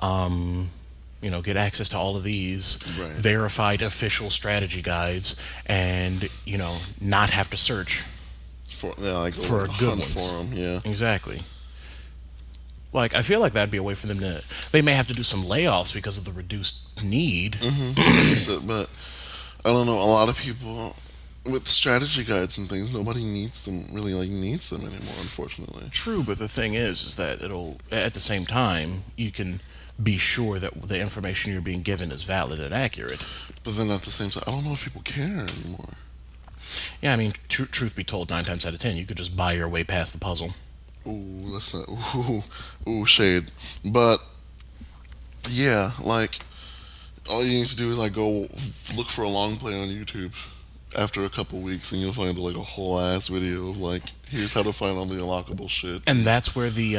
You know, get access to all of these verified official strategy guides and, you know, not have to search for a good one for them. Yeah. Exactly. Like, I feel like that'd be a way for them to... They may have to do some layoffs because of the reduced need. But, I don't know, a lot of people with strategy guides and things, nobody needs them anymore, unfortunately. True, but the thing is that it'll... At the same time, you can be sure that the information you're being given is valid and accurate. But then at the same time, I don't know if people care anymore. Yeah, I mean, truth be told, 9 times out of 10, you could just buy your way past the puzzle. Ooh, let's not. Ooh, shade. But yeah, like all you need to do is like go look for a long play on YouTube after a couple weeks, and you'll find like a whole ass video of like here's how to find all the unlockable shit. And that's where the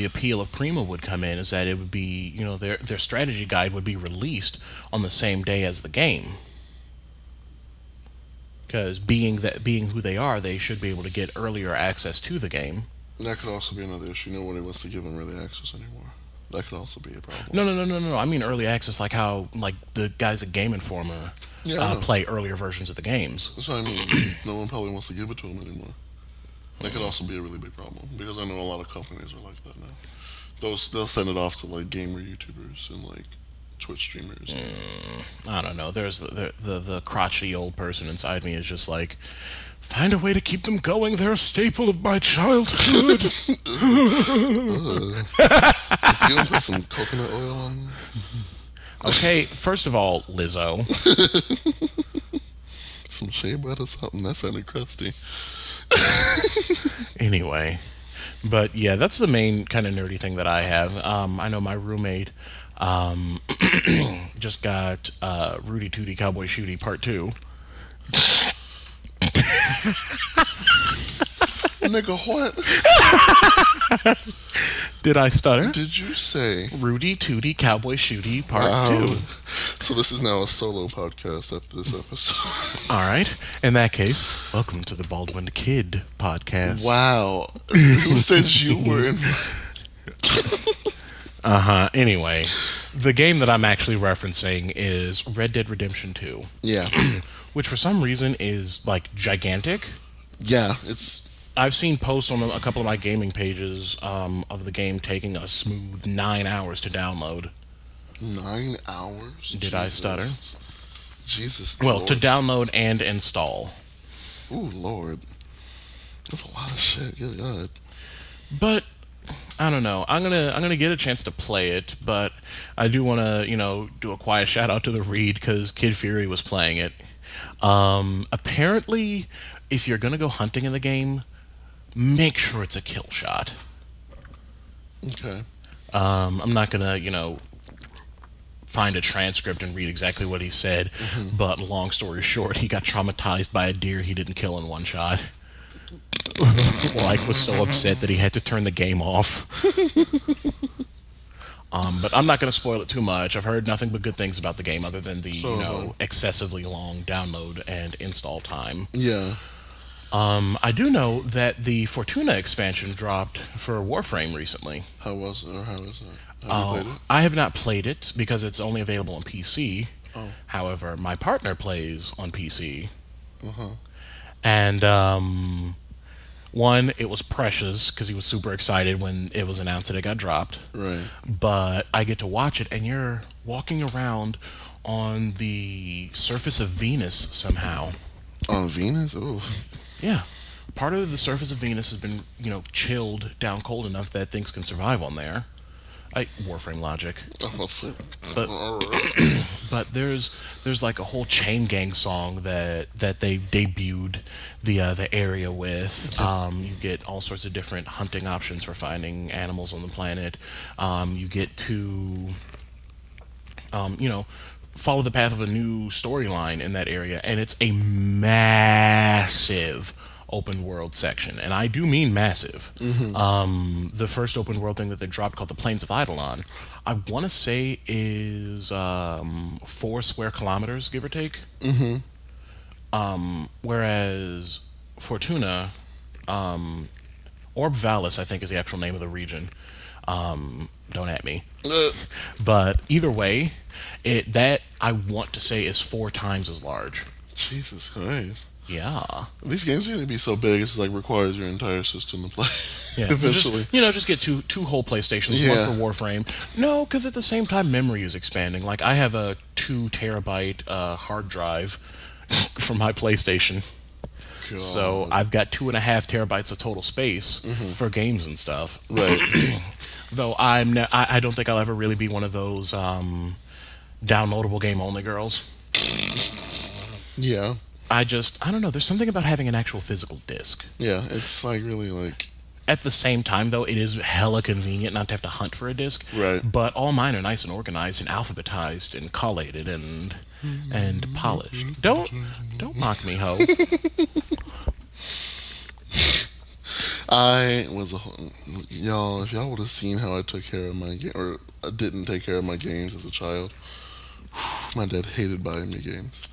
appeal of Prima would come in, is that it would be, their strategy guide would be released on the same day as the game. Because being who they are, they should be able to get earlier access to the game. That could also be another issue. No one wants to give them early access anymore. That could also be a problem. No. I mean early access, like how like the guys at Game Informer play earlier versions of the games. That's what I mean. No one probably wants to give it to them anymore. That could also be a really big problem because I know a lot of companies are like that now. They'll send it off to like gamer YouTubers and like Twitch streamers. I don't know. There's the crotchety old person inside me is just like, find a way to keep them going. They're a staple of my childhood. If you don't put some coconut oil on them. Okay, first of all, Lizzo. Some shea butter or something. That sounded crusty. Anyway, but yeah, that's the main kind of nerdy thing that I have. I know my roommate just got Rudy Tooty Cowboy Shooty Part 2. Nigga, what? Did I stutter? Did you say Rudy Tooty Cowboy Shooty Part 2? So this is now a solo podcast after this episode. All right. In that case, welcome to the Baldwin Kid podcast. Wow. Who said you were in? Anyway, the game that I'm actually referencing is Red Dead Redemption 2. Yeah. Which for some reason is like gigantic. Yeah, it's... I've seen posts on a couple of my gaming pages of the game taking a smooth 9 hours to download. 9 hours? Did I stutter? Jesus. Well, Lord. to download and install. Ooh, Lord. That's a lot of shit. Good God. But I don't know. I'm gonna get a chance to play it, but I do want to do a quiet shout out to the Reed because Kid Fury was playing it. Apparently, if you're gonna go hunting in the game, make sure it's a kill shot. Okay. I'm not gonna find a transcript and read exactly what he said, but long story short, he got traumatized by a deer he didn't kill in one shot. Was so upset that he had to turn the game off. But I'm not going to spoil it too much. I've heard nothing but good things about the game, other than the excessively long download and install time. Yeah. I do know that the Fortuna expansion dropped for Warframe recently. How was it, or how is it? Have you played it? I have not played it because it's only available on PC. Oh. However, my partner plays on PC. Uh-huh. And one, it was precious because he was super excited when it was announced that it got dropped. Right. But I get to watch it, and you're walking around on the surface of Venus somehow. On Venus? Ooh. Yeah. Part of the surface of Venus has been, chilled down cold enough that things can survive on there. Warframe logic. But there's like a whole Chain Gang song that they debuted the area with. You get all sorts of different hunting options for finding animals on the planet. You get to follow the path of a new storyline in that area, and it's a massive open world section, and I do mean massive. The first open world thing that they dropped, called the Plains of Eidolon, I want to say is 4 square kilometers, give or take. Whereas Fortuna, Orb Valis, I think is the actual name of the region. Don't at me. But either way, that I want to say is 4 times as large. Jesus Christ. Yeah. These games are going to be so big, it's like requires your entire system to play. Yeah. Eventually. Just get two whole PlayStations, one for Warframe. No, because at the same time, memory is expanding. Like, I have a 2 terabyte hard drive for my PlayStation. God. So I've got 2.5 terabytes of total space for games and stuff. Right. Though I don't think I'll ever really be one of those downloadable game only girls. Yeah. I don't know. There's something about having an actual physical disc. Yeah, it's like really like At the same time, though, it is hella convenient not to have to hunt for a disc. right. But all mine are nice and organized and alphabetized and collated and polished. Don't mock me, ho. I was y'all. If y'all would have seen how I took care of my game, or I didn't take care of my games as a child, my dad hated buying me games.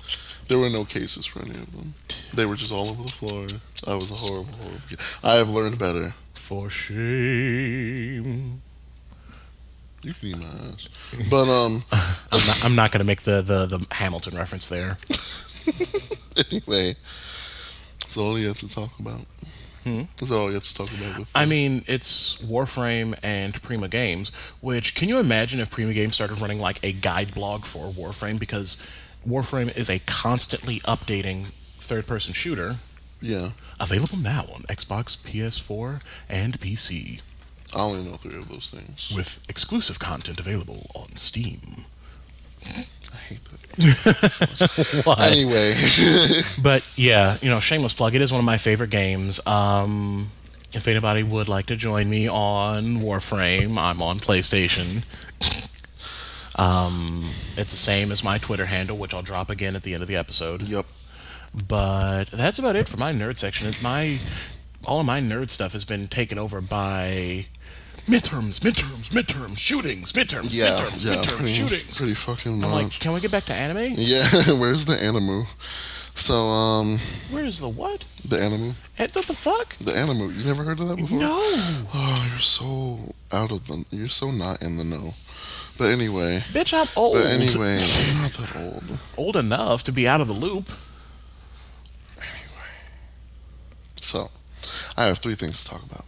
There were no cases for any of them. They were just all over the floor. I was a horrible, horrible kid. I have learned better. For shame. You can eat my ass. But I'm not gonna make the Hamilton reference there. anyway, that's all you have to talk about. That's all you have to talk about with. I mean, it's Warframe and Prima Games, which, can you imagine if Prima Games started running like a guide blog for Warframe? Because Warframe is a constantly updating third-person shooter. Yeah. Available now on Xbox, PS4, and PC. I only know 3 of those things. With exclusive content available on Steam. I hate that. So much. What? Anyway. But yeah, shameless plug. It is one of my favorite games. If anybody would like to join me on Warframe, I'm on PlayStation. It's the same as my Twitter handle, which I'll drop again at the end of the episode. Yep. But that's about it for my nerd section. All of my nerd stuff has been taken over by midterms, shootings, midterms, shootings. Pretty fucking I'm much. like, can we get back to anime? Yeah, where's the animu? So, Where's the what? the animu? What the fuck? The animu. You never heard of that before? No. Oh, you're so you're so not in the know. But anyway. Bitch, I'm old. But anyway, I'm not that old. Old enough to be out of the loop. So, I have 3 things to talk about.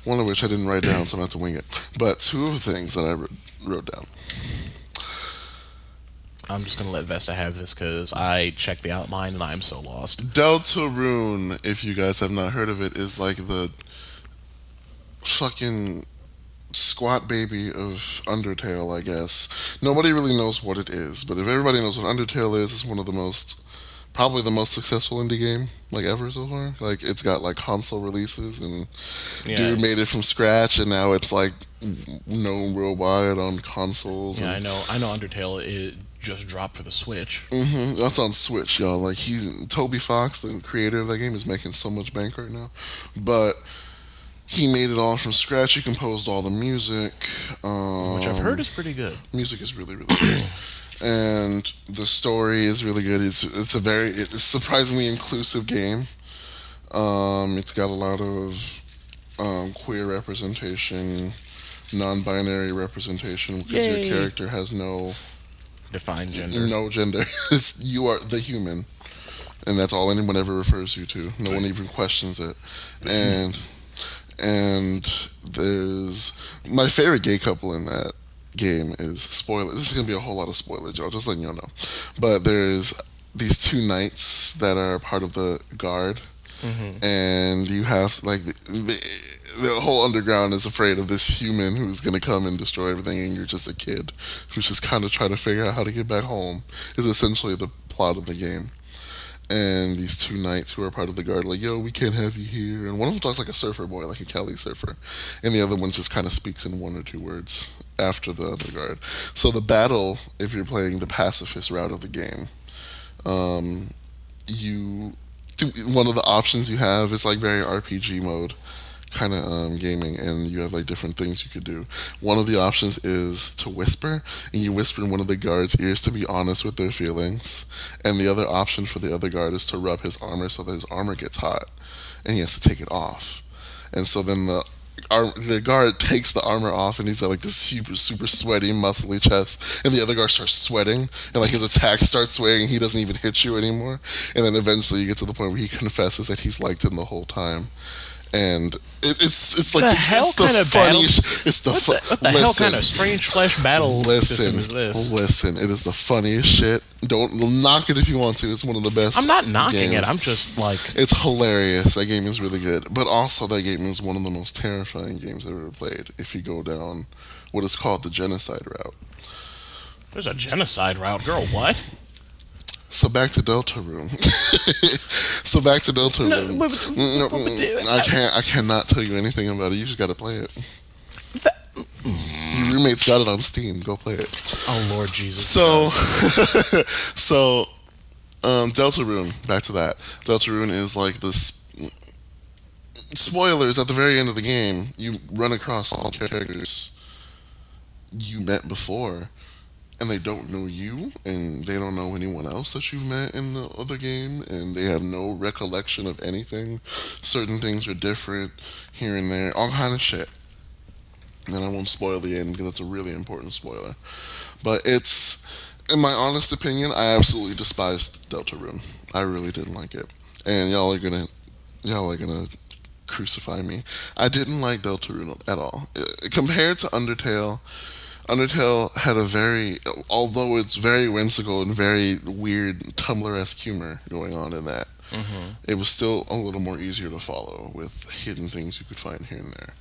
One of which I didn't write down, so I'm going to have to wing it. But 2 of the things that I wrote down. I'm just going to let Vesta have this because I checked the outline and I'm so lost. Deltarune, if you guys have not heard of it, is like the fucking squat baby of Undertale, I guess. Nobody really knows what it is, but if everybody knows what Undertale is, it's one of the probably the most successful indie game like ever so far. Like, it's got like console releases, and dude made it from scratch, and now it's like known worldwide on consoles. Yeah, I know Undertale it just dropped for the Switch. That's on Switch, y'all. Like, Toby Fox, the creator of that game, is making so much bank right now, but he made it all from scratch. He composed all the music, Which I've heard is pretty good. Music is really, really good. And the story is really good. It's a surprisingly inclusive game. It's got a lot of queer representation, non-binary representation, because your character has no defined gender. No gender. You are the human, and that's all anyone ever refers you to. No one even questions it. And there's my favorite gay couple in that game is spoiler. This is gonna be a whole lot of spoilers, y'all. Just letting y'all know. But there's these 2 knights that are part of the guard, and you have like the whole underground is afraid of this human who's gonna come and destroy everything, and you're just a kid who's just kind of trying to figure out how to get back home. Is essentially the plot of the game. And these 2 knights who are part of the guard are like, yo, we can't have you here. And one of them talks like a surfer boy, like a Cali surfer. And the other one just kind of speaks in 1 or 2 words after the other guard. So the battle, if you're playing the pacifist route of the game, one of the options you have is like very RPG mode kind of gaming, and you have like different things you could do. One of the options is to whisper, and you whisper in one of the guards' ears to be honest with their feelings, and the other option for the other guard is to rub his armor so that his armor gets hot and he has to take it off. And so then the guard takes the armor off, and he's got like this super sweaty muscly chest, and the other guard starts sweating, and like his attack starts swaying, he doesn't even hit you anymore. And then eventually you get to the point where he confesses that he's liked him the whole time. And it's like the hell it's the kind of funniest. battle? It's the what the hell kind of strange flesh battle system is this? Listen, it is the funniest shit. Don't knock it if you want to. It's one of the best. I'm not knocking games. it. I'm just like, it's hilarious. That game is really good, but also that game is one of the most terrifying games I've ever played. If you go down what is called the genocide route. There's a genocide route, girl. What? So back to Deltarune. So back to Deltarune. No, I cannot tell you anything about it. You just got to play it. Your roommate's got it on Steam. Go play it. Oh Lord Jesus. So, so, Deltarune. Back to that. Deltarune is like this. Spoilers at the very end of the game. You run across all characters you met before, and they don't know you, and they don't know anyone else that you've met in the other game, and they have no recollection of anything. Certain things are different here and there, all kind of shit. And I won't spoil the end because it's a really important spoiler. But it's, in my honest opinion, I absolutely despised Deltarune. I really didn't like it, and y'all are gonna crucify me. I didn't like Deltarune at all. Compared to Undertale, Undertale had a very, although it's very whimsical and very weird Tumblr-esque humor going on in that, it was still a little more easier to follow with hidden things you could find here and there.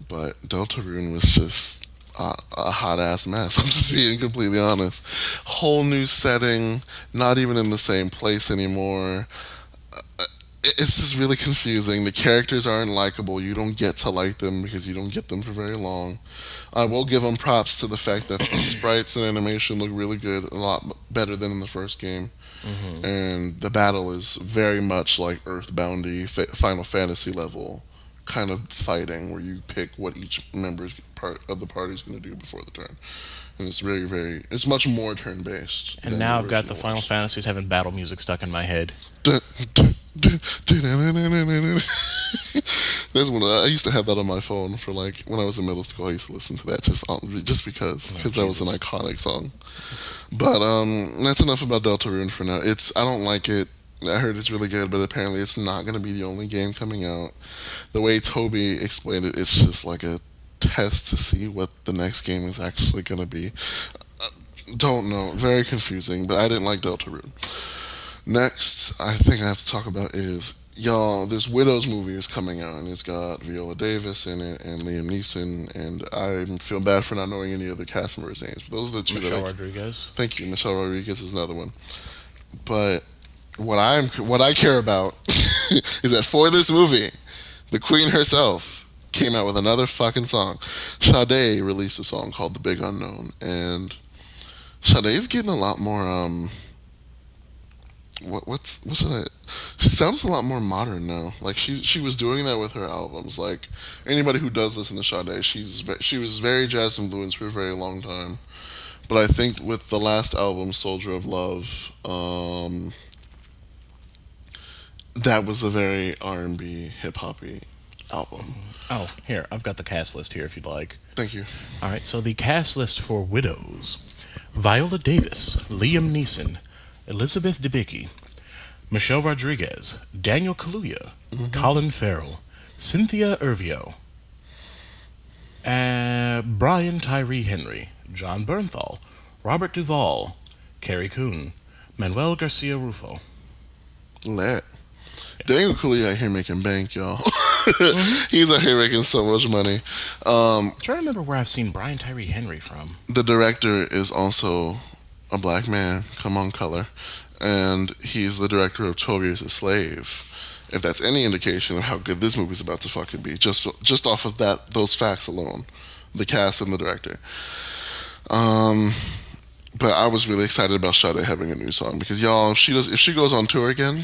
But Deltarune was just a hot-ass mess. I'm just being completely honest. Whole new setting, not even in the same place anymore. It's just really confusing. The characters aren't likable. You don't get to like them because you don't get them for very long. I will give them props to the fact that the sprites and animation look really good, a lot better than in the first game. And the battle is very much like Earthboundy, Final Fantasy level kind of fighting, where you pick what each part of the party is going to do before the turn. And it's very, very, it's much more turn-based. And now I've got the Final Fantasies having battle music stuck in my head. There's one I used to have that on my phone for, like, when I was in middle school. I used to listen to that just because that was an iconic song. But that's enough about Deltarune for now. I don't like it. I heard it's really good, but apparently it's not going to be the only game coming out. The way Toby explained it, it's just like a test to see what the next game is actually going to be. Don't know. Very confusing, but I didn't like Deltarune. Next, I think I have to talk about is, y'all, this Widows movie is coming out, and it's got Viola Davis in it and Liam Neeson, and I feel bad for not knowing any other cast members' names, but those are the two. Michelle Rodriguez. Thank you. Michelle Rodriguez is another one. But what I care about is that for this movie, the Queen herself came out with another fucking song. Sade released a song called The Big Unknown, and Sade's getting a lot more she sounds a lot more modern now. Like she was doing that with her albums. Like anybody who does listen to Sade, she was very jazz influenced for a very long time. But I think with the last album, Soldier of Love, that was a very R&B, hip-hoppy album. Oh, here, I've got the cast list here if you'd like. Thank you. All right, so the cast list for Widows: Viola Davis, Liam Neeson, Elizabeth Debicki, Michelle Rodriguez, Daniel Kaluuya, Colin Farrell, Cynthia Erivo, Brian Tyree Henry, John Bernthal, Robert Duvall, Carrie Coon, Manuel Garcia Rufo. Lit. Daniel Kaluuya out here making bank, y'all. He's out here making so much money. I'm trying to remember where I've seen Brian Tyree Henry from. The director is also a black man, come on color, and he's the director of 12 Years a Slave. If that's any indication of how good this movie's about to fucking be, just off of those facts alone, the cast and the director. But I was really excited about Sade having a new song because, y'all, if she goes on tour again,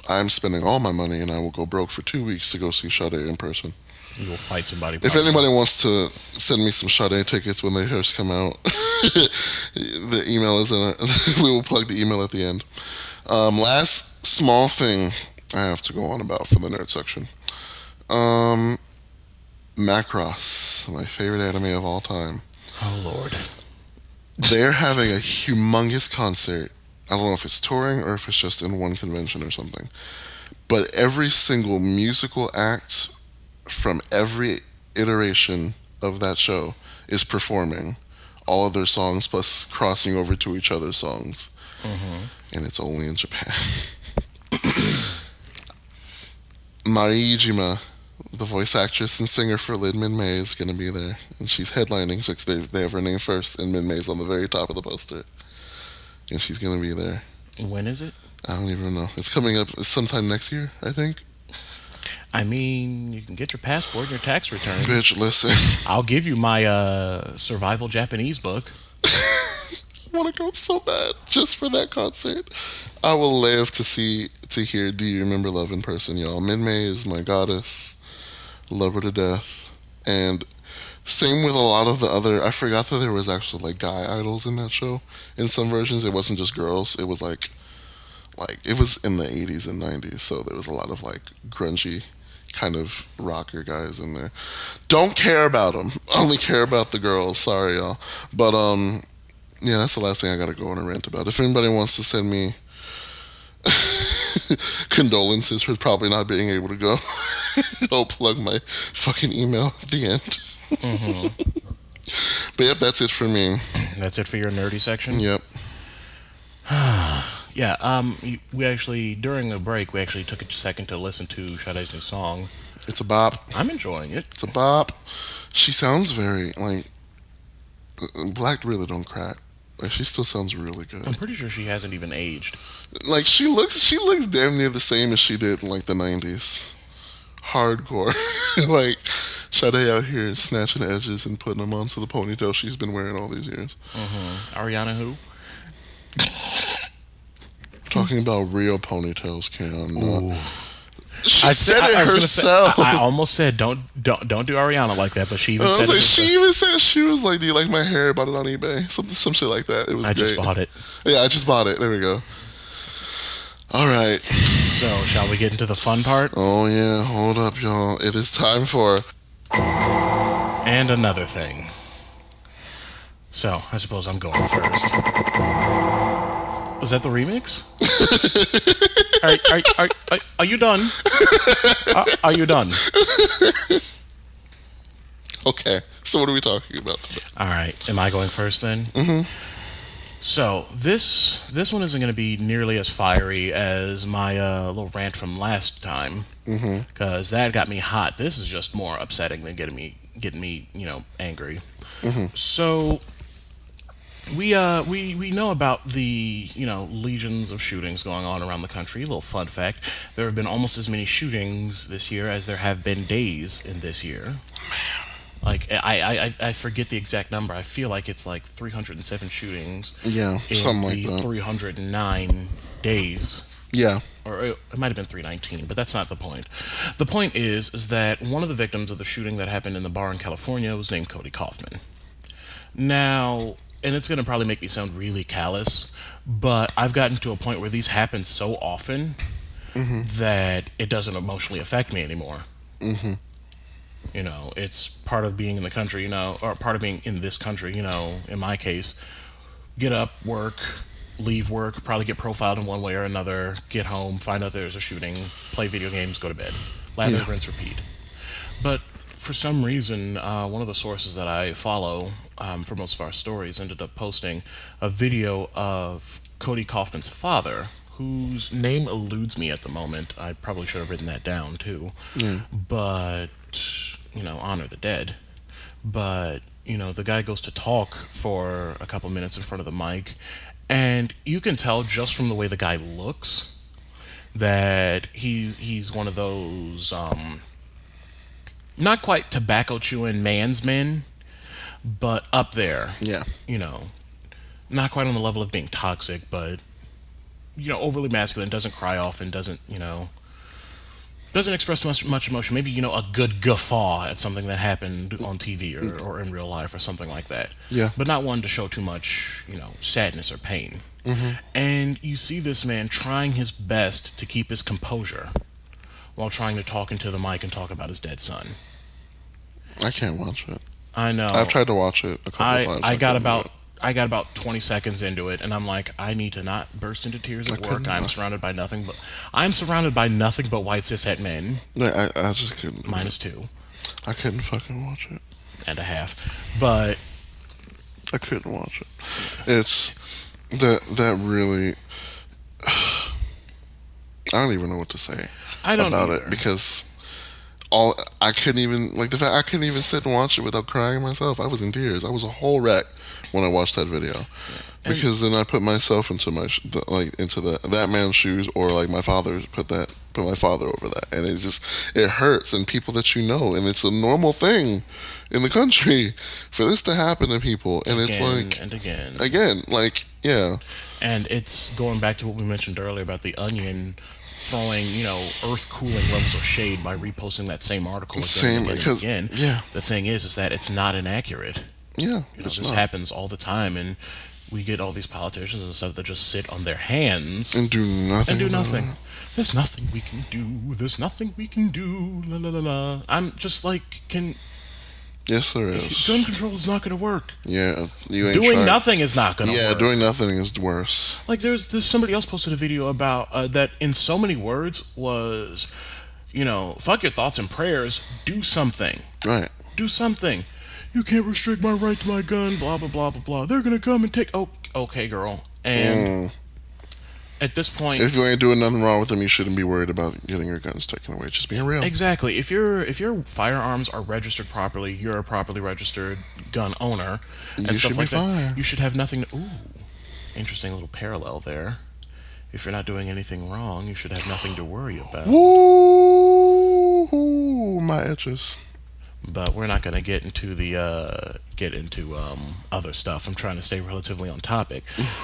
I'm spending all my money and I will go broke for 2 weeks to go see Sade in person. You will fight somebody. If anybody wants to send me some Sade tickets when they first come out, the email is in it. We will plug the email at the end. Last small thing I have to go on about for the nerd section. Macross, my favorite anime of all time. Oh, Lord. They're having a humongous concert. I don't know if it's touring or if it's just in one convention or something. But every single musical act from every iteration of that show is performing all of their songs plus crossing over to each other's songs. And it's only in Japan. Mari Iijima, the voice actress and singer for Lin Min-Mei, is going to be there. And she's headlining. They have her name first, and Min-Mei's on the very top of the poster. And she's going to be there. When is it? I don't even know. It's coming up sometime next year, I think. I mean, you can get your passport and your tax return. Bitch, listen. I'll give you my survival Japanese book. I want to go so bad just for that concert. I will live to hear Do You Remember Love in person, y'all. Min-May is my goddess. Love her to death. And same with a lot of the other. I forgot that there was actually like guy idols in that show. In some versions, it wasn't just girls. It was like it was in the 80s and 90s, so there was a lot of like grungy kind of rocker guys in there. Don't care about them. Only care about the girls. Sorry, y'all. But yeah, that's the last thing I gotta go on a rant about. If anybody wants to send me condolences for probably not being able to go, I'll plug my fucking email at the end. But yep, that's it for me. That's it for your nerdy section? Yep. Yeah, we actually, during a break, we actually took a second to listen to Sade's new song. It's a bop. I'm enjoying it. It's a bop. She sounds very, like, Black really don't crack. Like, she still sounds really good. I'm pretty sure she hasn't even aged. Like, she looks damn near the same as she did in, like, the 90s. Hardcore. Like, Sade out here snatching edges and putting them onto the ponytail she's been wearing all these years. Ariana who? Talking about real ponytails, Cam. Ooh. She said it herself. I almost said don't do Ariana like that, but she even said it. She even said, she was like, "Do you like my hair?" Bought it on eBay, some shit like that. It was. I great. just bought it. Yeah, I just bought it. There we go. All right. So, shall we get into the fun part? Oh yeah, hold up, y'all. It is time for and another thing. So, I suppose I'm going first. Was that the remix? Are you done? Are you done? Okay. So what are we talking about today? All right. Am I going first then? Mm-hmm. So this one isn't going to be nearly as fiery as my little rant from last time, because that got me hot. This is just more upsetting than getting me angry. So we know about the legions of shootings going on around the country. A little fun fact: there have been almost as many shootings this year as there have been days in this year. Like I forget the exact number. I feel like it's like 307 shootings. Yeah, in something like the that. 309 days. Yeah. Or it might have been 319, but that's not the point. The point is that one of the victims of the shooting that happened in the bar in California was named Cody Kaufman. Now, and it's going to probably make me sound really callous, but I've gotten to a point where these happen so often that it doesn't emotionally affect me anymore. It's part of being in the country, or part of being in this country, in my case. Get up, work, leave work, probably get profiled in one way or another, get home, find out there's a shooting, play video games, go to bed. Lather, rinse, repeat. But for some reason, one of the sources that I follow for most of our stories ended up posting a video of Cody Kaufman's father, whose name eludes me at the moment. I probably should have written that down too. But, honor the dead. But, the guy goes to talk for a couple minutes in front of the mic, and you can tell just from the way the guy looks that he's one of those not quite tobacco chewing man's men, but up there. Yeah. Not quite on the level of being toxic, but overly masculine, doesn't cry often, doesn't express much emotion. Maybe a good guffaw at something that happened on TV or in real life or something like that. Yeah. But not one to show too much sadness or pain. And you see this man trying his best to keep his composure while trying to talk into the mic and talk about his dead son. I can't watch it. I know. I've tried to watch it a couple times. I got about 20 seconds into it, and I'm like, I need to not burst into tears at work. I'm surrounded by nothing but white cishet men. I just couldn't. -2. I couldn't fucking watch it. And a half. But I couldn't watch it. It's that really. I don't even know what to say about it, because I couldn't even sit and watch it without crying myself. I was in tears. I was a whole wreck when I watch that video. And- Because then I put myself into into that man's shoes, or like my father put my father over that, and it hurts. And people that you know, and it's a normal thing in the country for this to happen to people, and it's like and again, like yeah, and it's going back to what we mentioned earlier about the Onion throwing, earth cooling levels of shade by reposting that same article again. Yeah, The thing is that it's not inaccurate. yeah, This not. happens all the time, and we get all these politicians and stuff that just sit on their hands and do nothing. There's nothing we can do. There's nothing we can do. La la la la. I'm just like, Yes, there is. gun control is not going to work. Yeah, you ain't Doing tried. nothing is not going to work. Yeah, doing nothing is worse. Like there's somebody else posted a video about that in so many words was, fuck your thoughts and prayers. Do something. Right. Do something. You can't restrict my right to my gun. Blah blah blah blah blah. They're gonna come and take. Oh, okay, girl. And at this point, If you ain't doing nothing wrong with them, you shouldn't be worried about getting your guns taken away. Just being real. exactly. If your firearms are registered properly, you're a properly registered gun owner, and You stuff should like be that. fine. You should have nothing. Interesting little parallel there. If you're not doing anything wrong, you should have nothing to worry about. Woo! My edges. But we're not going to get into other stuff. I'm trying to stay relatively on topic.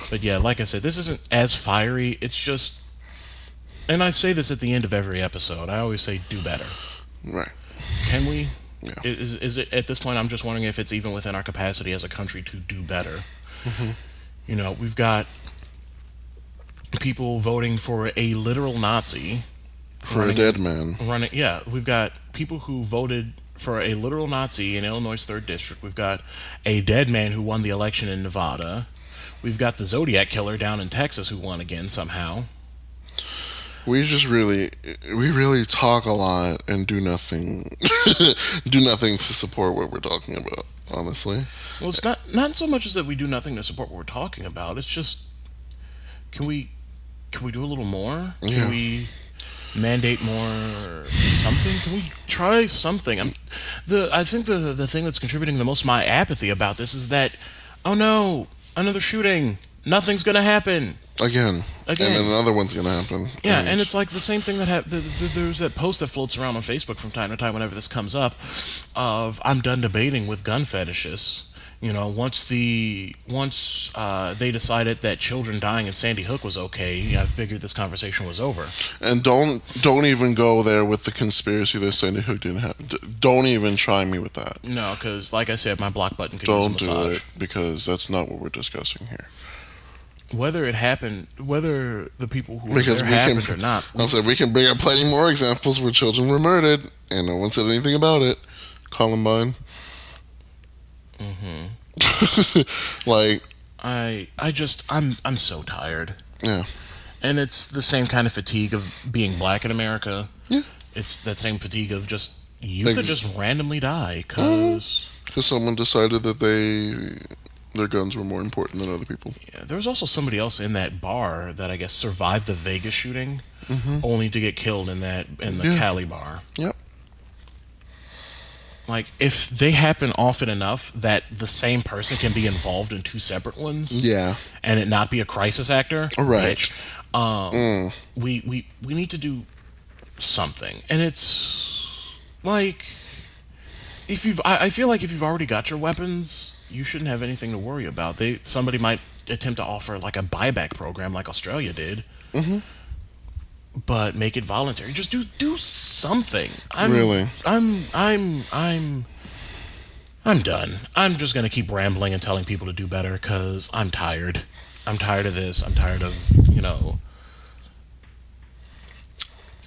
But yeah, like I said, this isn't as fiery. It's just, and I say this at the end of every episode. I always say, do better. Right. Can we? Yeah. Is it at this point? I'm just wondering if it's even within our capacity as a country to do better. We've got people voting for a literal Nazi For a dead man. We've got people who voted for a literal Nazi in Illinois' 3rd District. We've got a dead man who won the election in Nevada. We've got the Zodiac Killer down in Texas who won again somehow. We really talk a lot and do nothing. Do nothing to support what we're talking about. Honestly. Well, it's not so much as that we do nothing to support what we're talking about. It's just, can we do a little more? Yeah. Can we mandate more something? Can we try something? I think the thing that's contributing the most to my apathy about this is that, oh no, another shooting. Nothing's gonna happen. Again. And then another one's gonna happen. Yeah, and it's like the same thing that there's that post that floats around on Facebook from time to time whenever this comes up of I'm done debating with gun fetishists. Once they decided that children dying in Sandy Hook was okay, I figured this conversation was over. And don't even go there with the conspiracy that Sandy Hook didn't happen. Don't even try me with that. No, because like I said, my block button could Don't use a massage. do it, because that's not what we're discussing here. Whether it happened, whether the people who were Because there we happened can, or not. I said we can bring up plenty more examples where children were murdered and no one said anything about it. Columbine. Like, I'm so tired. yeah. And it's the same kind of fatigue of being black in America. Yeah. It's that same fatigue of just, could just randomly die, because... Because someone decided that their guns were more important than other people. Yeah, there was also somebody else in that bar that I guess survived the Vegas shooting, only to get killed in the Cali bar. Yep. Like, if they happen often enough that the same person can be involved in two separate ones, Yeah. and it not be a crisis actor, Right. we need to do something. And it's like, I feel like if you've already got your weapons, you shouldn't have anything to worry about. Somebody might attempt to offer like a buyback program like Australia did. But make it voluntary. Just do something. Really? I'm done. I'm just gonna keep rambling and telling people to do better because I'm tired. I'm tired of this. I'm tired of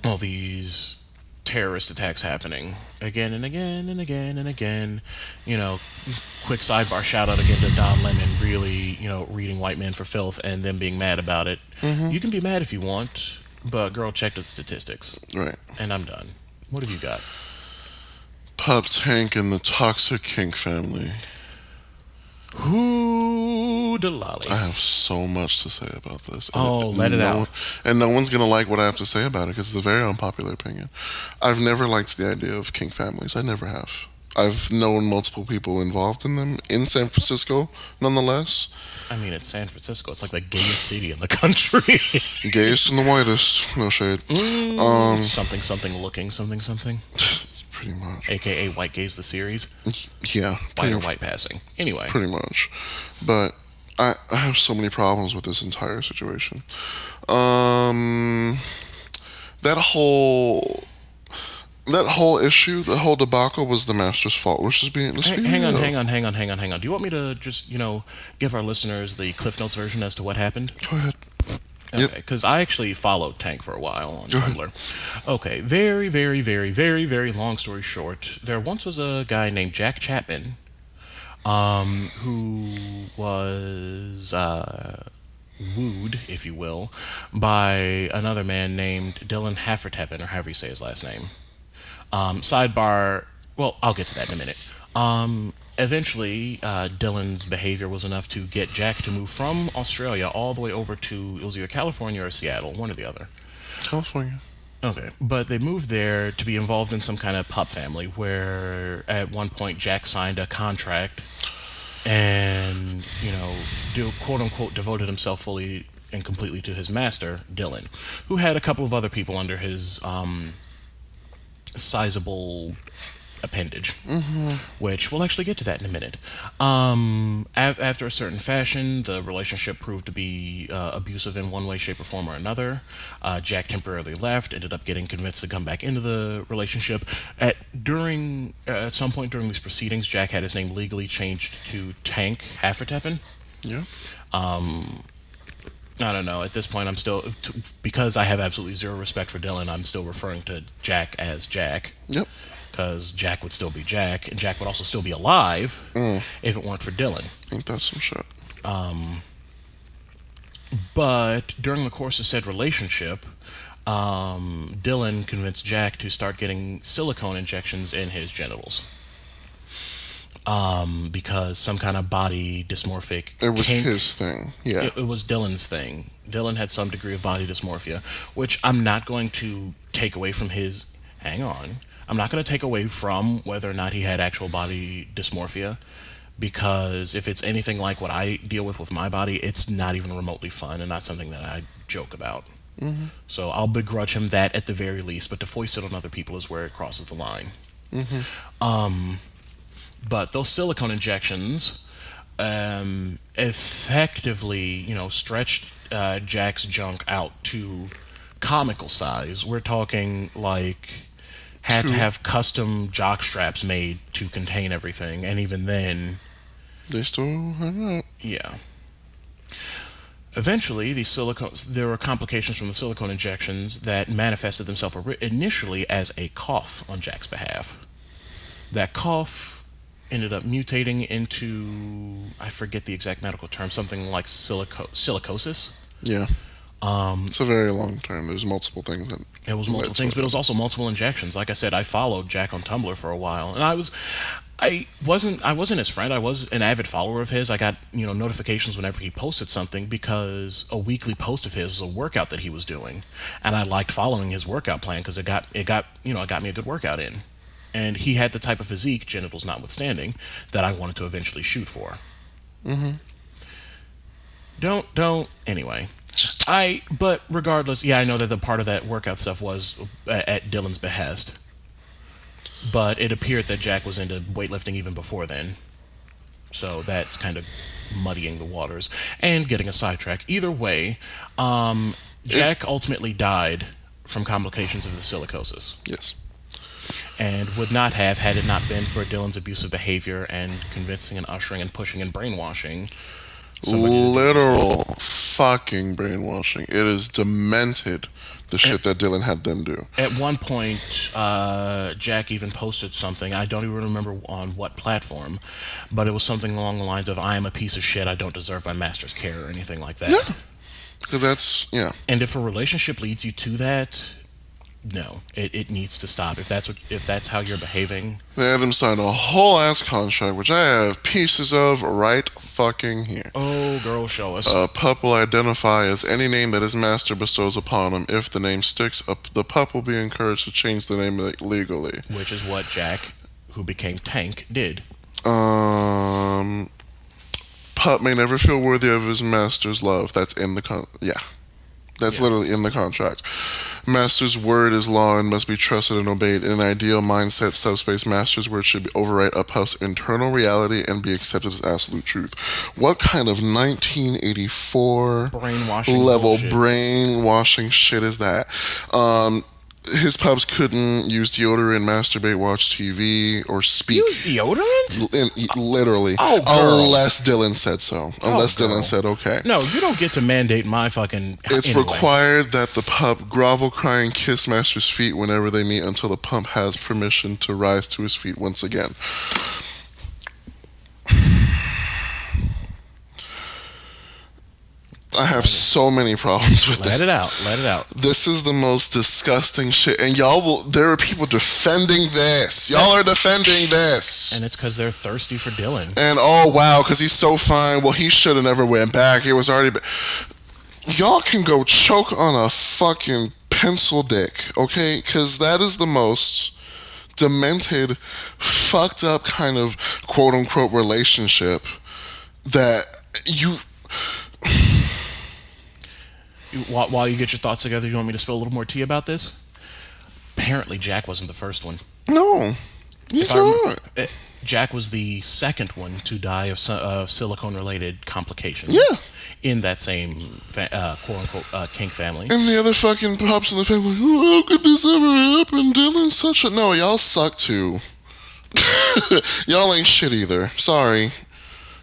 all these terrorist attacks happening again and again and again and again. Quick sidebar shout out again to Don Lemon really reading White Man for Filth and them being mad about it. You can be mad if you want. But girl, check the statistics. Right. And I'm done. What have you got? Pop Tank and the Toxic Kink family. Who delali? I have so much to say about this. Let it out. And no one's going to like what I have to say about it because it's a very unpopular opinion. I've never liked the idea of kink families. I never have. I've known multiple people involved in them in San Francisco, nonetheless. I mean, it's San Francisco. It's like the gayest city in the country. Gayest and the whitest. No shade. Something, something looking, something, something. Pretty much. AKA White Gays, the series. Yeah. White or white passing. Anyway. Pretty much. But I have so many problems with this entire situation. That whole issue, the whole debacle was the master's fault. Let's just be Hang on. real. Do you want me to just, give our listeners the Cliff Notes version as to what happened? Go ahead. Okay, because I actually followed Tank for a while on Go ahead. Tumblr. Okay, very, very, very, very, very long story short, there once was a guy named Jack Chapman, who was wooed, if you will, by another man named Dylan Haffertepen, or however you say his last name. Sidebar, well, I'll get to that in a minute. Eventually, Dylan's behavior was enough to get Jack to move from Australia all the way over to, it was either California or Seattle, one or the other. California. Okay, but they moved there to be involved in some kind of pup family where at one point Jack signed a contract and, quote unquote, devoted himself fully and completely to his master, Dylan, who had a couple of other people under his sizable appendage, which we'll actually get to that in a minute. After a certain fashion, the relationship proved to be abusive in one way, shape, or form or another. Jack temporarily left, ended up getting convinced to come back into the relationship. At some point during these proceedings, Jack had his name legally changed to Tank Haffertepen. Yeah. I don't know. At this point, I'm still, because I have absolutely zero respect for Dylan, I'm still referring to Jack as Jack. Yep. Because Jack would still be Jack, and Jack would also still be alive if it weren't for Dylan. Ain't that some shit? But during the course of said relationship, Dylan convinced Jack to start getting silicone injections in his genitals. Because some kind of body dysmorphic It was kink, his thing. Yeah. it was Dylan's thing. Dylan had some degree of body dysmorphia, which I'm not going to take away from his... Hang on. I'm not going to take away from whether or not he had actual body dysmorphia, because if it's anything like what I deal with my body, it's not even remotely fun and not something that I joke about. So I'll begrudge him that at the very least, but to foist it on other people is where it crosses the line. But those silicone injections effectively, stretched Jack's junk out to comical size. We're talking like had to have custom jock straps made to contain everything, and even then, They still hang out. yeah. Eventually, there were complications from the silicone injections that manifested themselves initially as a cough on Jack's behalf. That cough ended up mutating into, I forget the exact medical term, something like silicosis. Yeah. It's a very long term. There's multiple things. It was multiple things, but it was also multiple injections. Like I said, I followed Jack on Tumblr for a while, and I wasn't his friend. I was an avid follower of his. I got notifications whenever he posted something, because a weekly post of his was a workout that he was doing, and I liked following his workout plan because it got me a good workout in, and he had the type of physique, genitals notwithstanding, that I wanted to eventually shoot for. Don't anyway. But regardless, yeah, I know that the part of that workout stuff was at Dylan's behest. But it appeared that Jack was into weightlifting even before then. So that's kind of muddying the waters and getting a sidetrack. Either way, Jack ultimately died from complications of the silicosis. Yes. And would not have had it not been for Dylan's abusive behavior and convincing and ushering and pushing and brainwashing. Literal fucking brainwashing. It is demented, the shit that Dylan had them do. At one point, Jack even posted something, I don't even remember on what platform, but it was something along the lines of, I am a piece of shit, I don't deserve my master's care, or anything like that. Yeah. Because that's, yeah. And if a relationship leads you to that, no, it needs to stop. If that's how you're behaving. They had him sign a whole ass contract, which I have pieces of right fucking here. Oh, girl, show us. A pup will identify as any name that his master bestows upon him. If the name sticks, the pup will be encouraged to change the name legally. Which is what Jack, who became Tank, did. Pup may never feel worthy of his master's love. That's in the That's literally in the contract. Master's word is law and must be trusted and obeyed. In an ideal mindset subspace, Master's word should overwrite a pup's internal reality and be accepted as absolute truth. What kind of 1984 Brainwashing level bullshit. brainwashing shit is that? His pups couldn't use deodorant, masturbate, watch TV, or speak. Use deodorant? Literally. Oh, girl. Unless Dylan said so. Unless girl. Dylan said okay. No, you don't get to mandate my fucking. It's anyway. required that the pup grovel, cry, and kiss Master's feet whenever they meet until the pup has permission to rise to his feet once again. I have so many problems with Let this. it out. Let it out. This is the most disgusting shit. And there are people defending this. Y'all are defending this. And it's because they're thirsty for Dylan. And oh, wow, because he's so fine. Well, he should have never went back. It was already... Y'all can go choke on a fucking pencil dick, okay? Because that is the most demented, fucked up kind of quote-unquote relationship that you... While you get your thoughts together, you want me to spill a little more tea about this? Apparently, Jack wasn't the first one. No, he's not. Jack was the second one to die of silicone-related complications. Yeah. In that same quote-unquote kink family. And the other fucking pops in the family, oh, how could this ever happen? Dylan's such a... No, y'all suck too. Y'all ain't shit either. Sorry.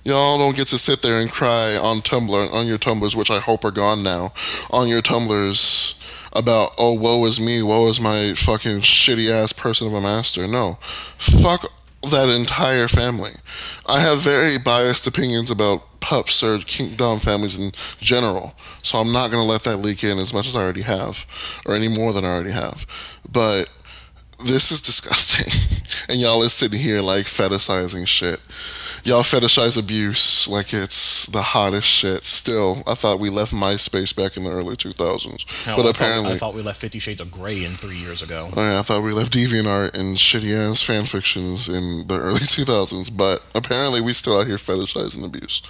Y'all don't get to sit there and cry on Tumblr, on your Tumblrs, which I hope are gone now, on your Tumblrs about, oh, woe is me, woe is my fucking shitty-ass person of a master. No. Fuck that entire family. I have very biased opinions about pups or kingdom families in general, so I'm not going to let that leak in as much as I already have, or any more than I already have. But this is disgusting. And y'all is sitting here like fetishizing shit. Y'all fetishize abuse like it's the hottest shit. Still, I thought we left MySpace back in the early 2000s. Hell, But I apparently... thought we left 50 Shades of Grey in 3 years ago. Oh yeah, I thought we left DeviantArt and shitty-ass fanfictions in the early 2000s. But apparently we still out here fetishizing abuse.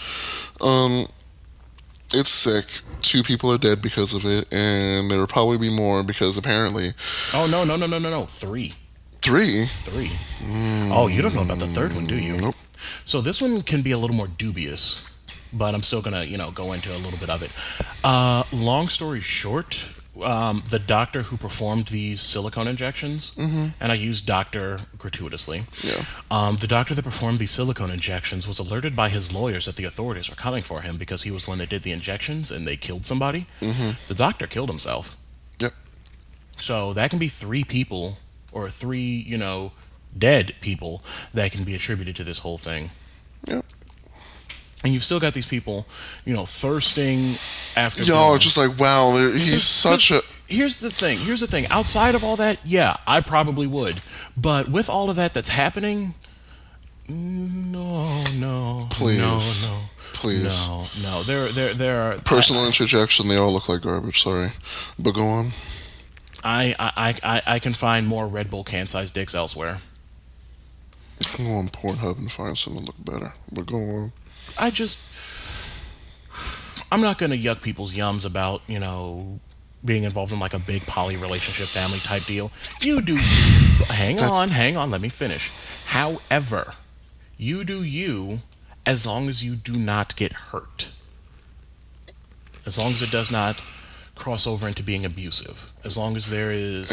It's sick. 2 people are dead because of it, and there will probably be more because apparently... Oh, no. 3. 3? 3. Oh, you don't know about the third one, do you? Nope. So this one can be a little more dubious, but I'm still gonna, go into a little bit of it. Long story short, the doctor who performed these silicone injections, and I use doctor gratuitously. Yeah. The doctor that performed these silicone injections was alerted by his lawyers that the authorities were coming for him because he was the one that did the injections and they killed somebody. The doctor killed himself. Yep. So that can be 3 people or 3, dead people that can be attributed to this whole thing. Yep. And you've still got these people, thirsting after... Y'all are just like, wow, he's such a... Here's the thing. Outside of all that, yeah, I probably would. But with all of that that's happening, no. Please. Please. No. There are... Personal interjection, they all look like garbage, sorry. But go on. I can find more Red Bull can-sized dicks elsewhere. You can go on Pornhub and find something that look better. But go on. I'm not going to yuck people's yums about, being involved in like a big poly relationship family type deal. You do you. Hang on, let me finish. However, you do you as long as you do not get hurt. As long as it does not cross over into being abusive. As long as there is...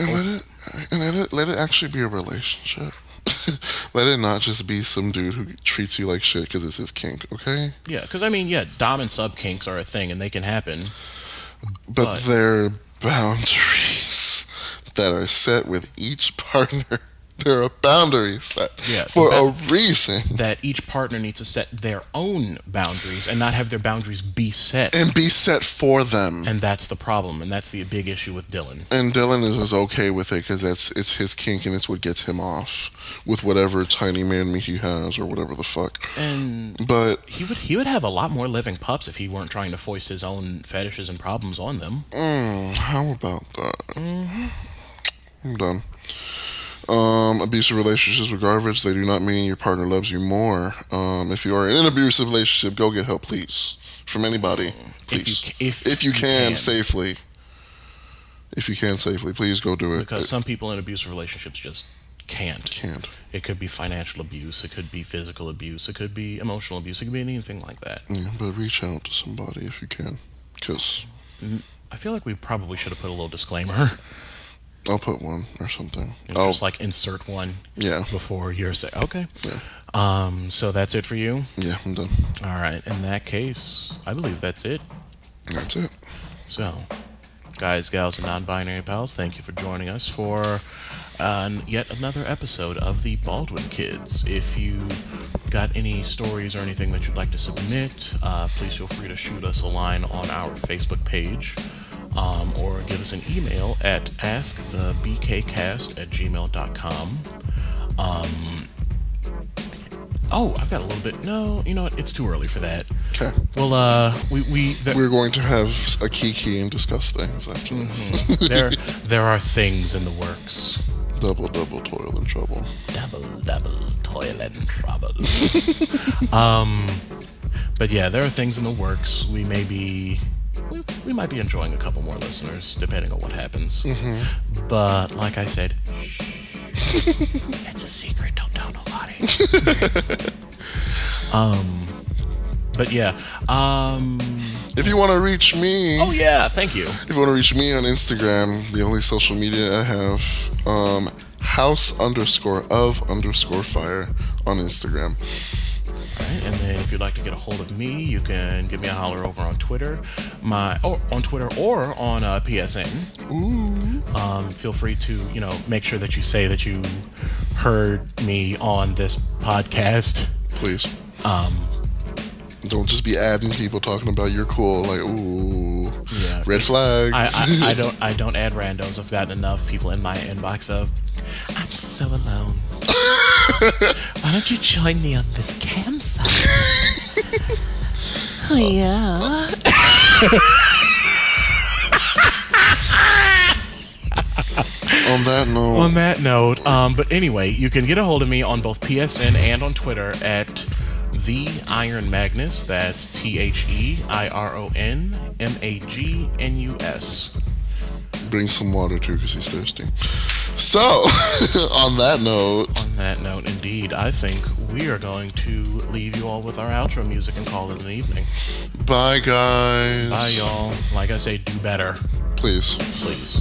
let it actually be a relationship. Let it not just be some dude who treats you like shit because it's his kink, okay? Yeah, because dom and sub kinks are a thing and they can happen. But there are boundaries that are set with each partner. There are boundaries set for a reason. That each partner needs to set their own boundaries and not have their boundaries be set. And be set for them. And that's the problem, and that's the big issue with Dylan. And Dylan is okay with it because it's his kink and it's what gets him off with whatever tiny man meat he has or whatever the fuck. But he would have a lot more living pups if he weren't trying to foist his own fetishes and problems on them. How about that? I'm done. Abusive relationships with garbage, they do not mean your partner loves you more. If you are in an abusive relationship, go get help, please. From anybody, please. If you can safely. If you can safely, please go do it. Because some people in abusive relationships just can't. Can't. It could be financial abuse. It could be physical abuse. It could be emotional abuse. It could be anything like that. Yeah, but reach out to somebody if you can. Because I feel like we probably should have put a little disclaimer. I'll put one or something. Just like insert one. Yeah. Before you're saying, okay. Yeah. So that's it for you? Yeah, I'm done. All right. In that case, I believe that's it. That's it. So, guys, gals, and non-binary pals, thank you for joining us for yet another episode of the Baldwin Kids. If you got any stories or anything that you'd like to submit, please feel free to shoot us a line on our Facebook page, or give us an email at askthebkcast@gmail.com. I've got a little bit. No, you know what? It's too early for that. Okay. Well, we're going to have a kiki and discuss things after this. there are things in the works. Double toil and trouble. Double toil and trouble. But yeah, there are things in the works. We might be enjoying a couple more listeners, depending on what happens. But like I said, it's a secret. Don't tell nobody. But yeah. If you want to reach me, Oh yeah, thank you. if you want to reach me on Instagram, the only social media I have, house_of_fire on Instagram. Right, and then if you'd like to get a hold of me, you can give me a holler over on Twitter, or on PSN. Ooh. Feel free to make sure that you say that you heard me on this podcast. Please. Don't just be adding people talking about you're cool, like ooh, Yeah. red flags. I don't add randos. I've gotten enough people in my inbox of, I'm so alone. Why don't you join me on this campsite? Oh yeah. On that note, but anyway, you can get a hold of me on both PSN and on Twitter at The Iron Magnus. That's THEIRONMAGNUS. bring some water too, because he's thirsty. So, on that note, Indeed, I think we are going to leave you all with our outro music and call it an evening. bye guys. Bye, y'all. Like I say, do better. Please. Please.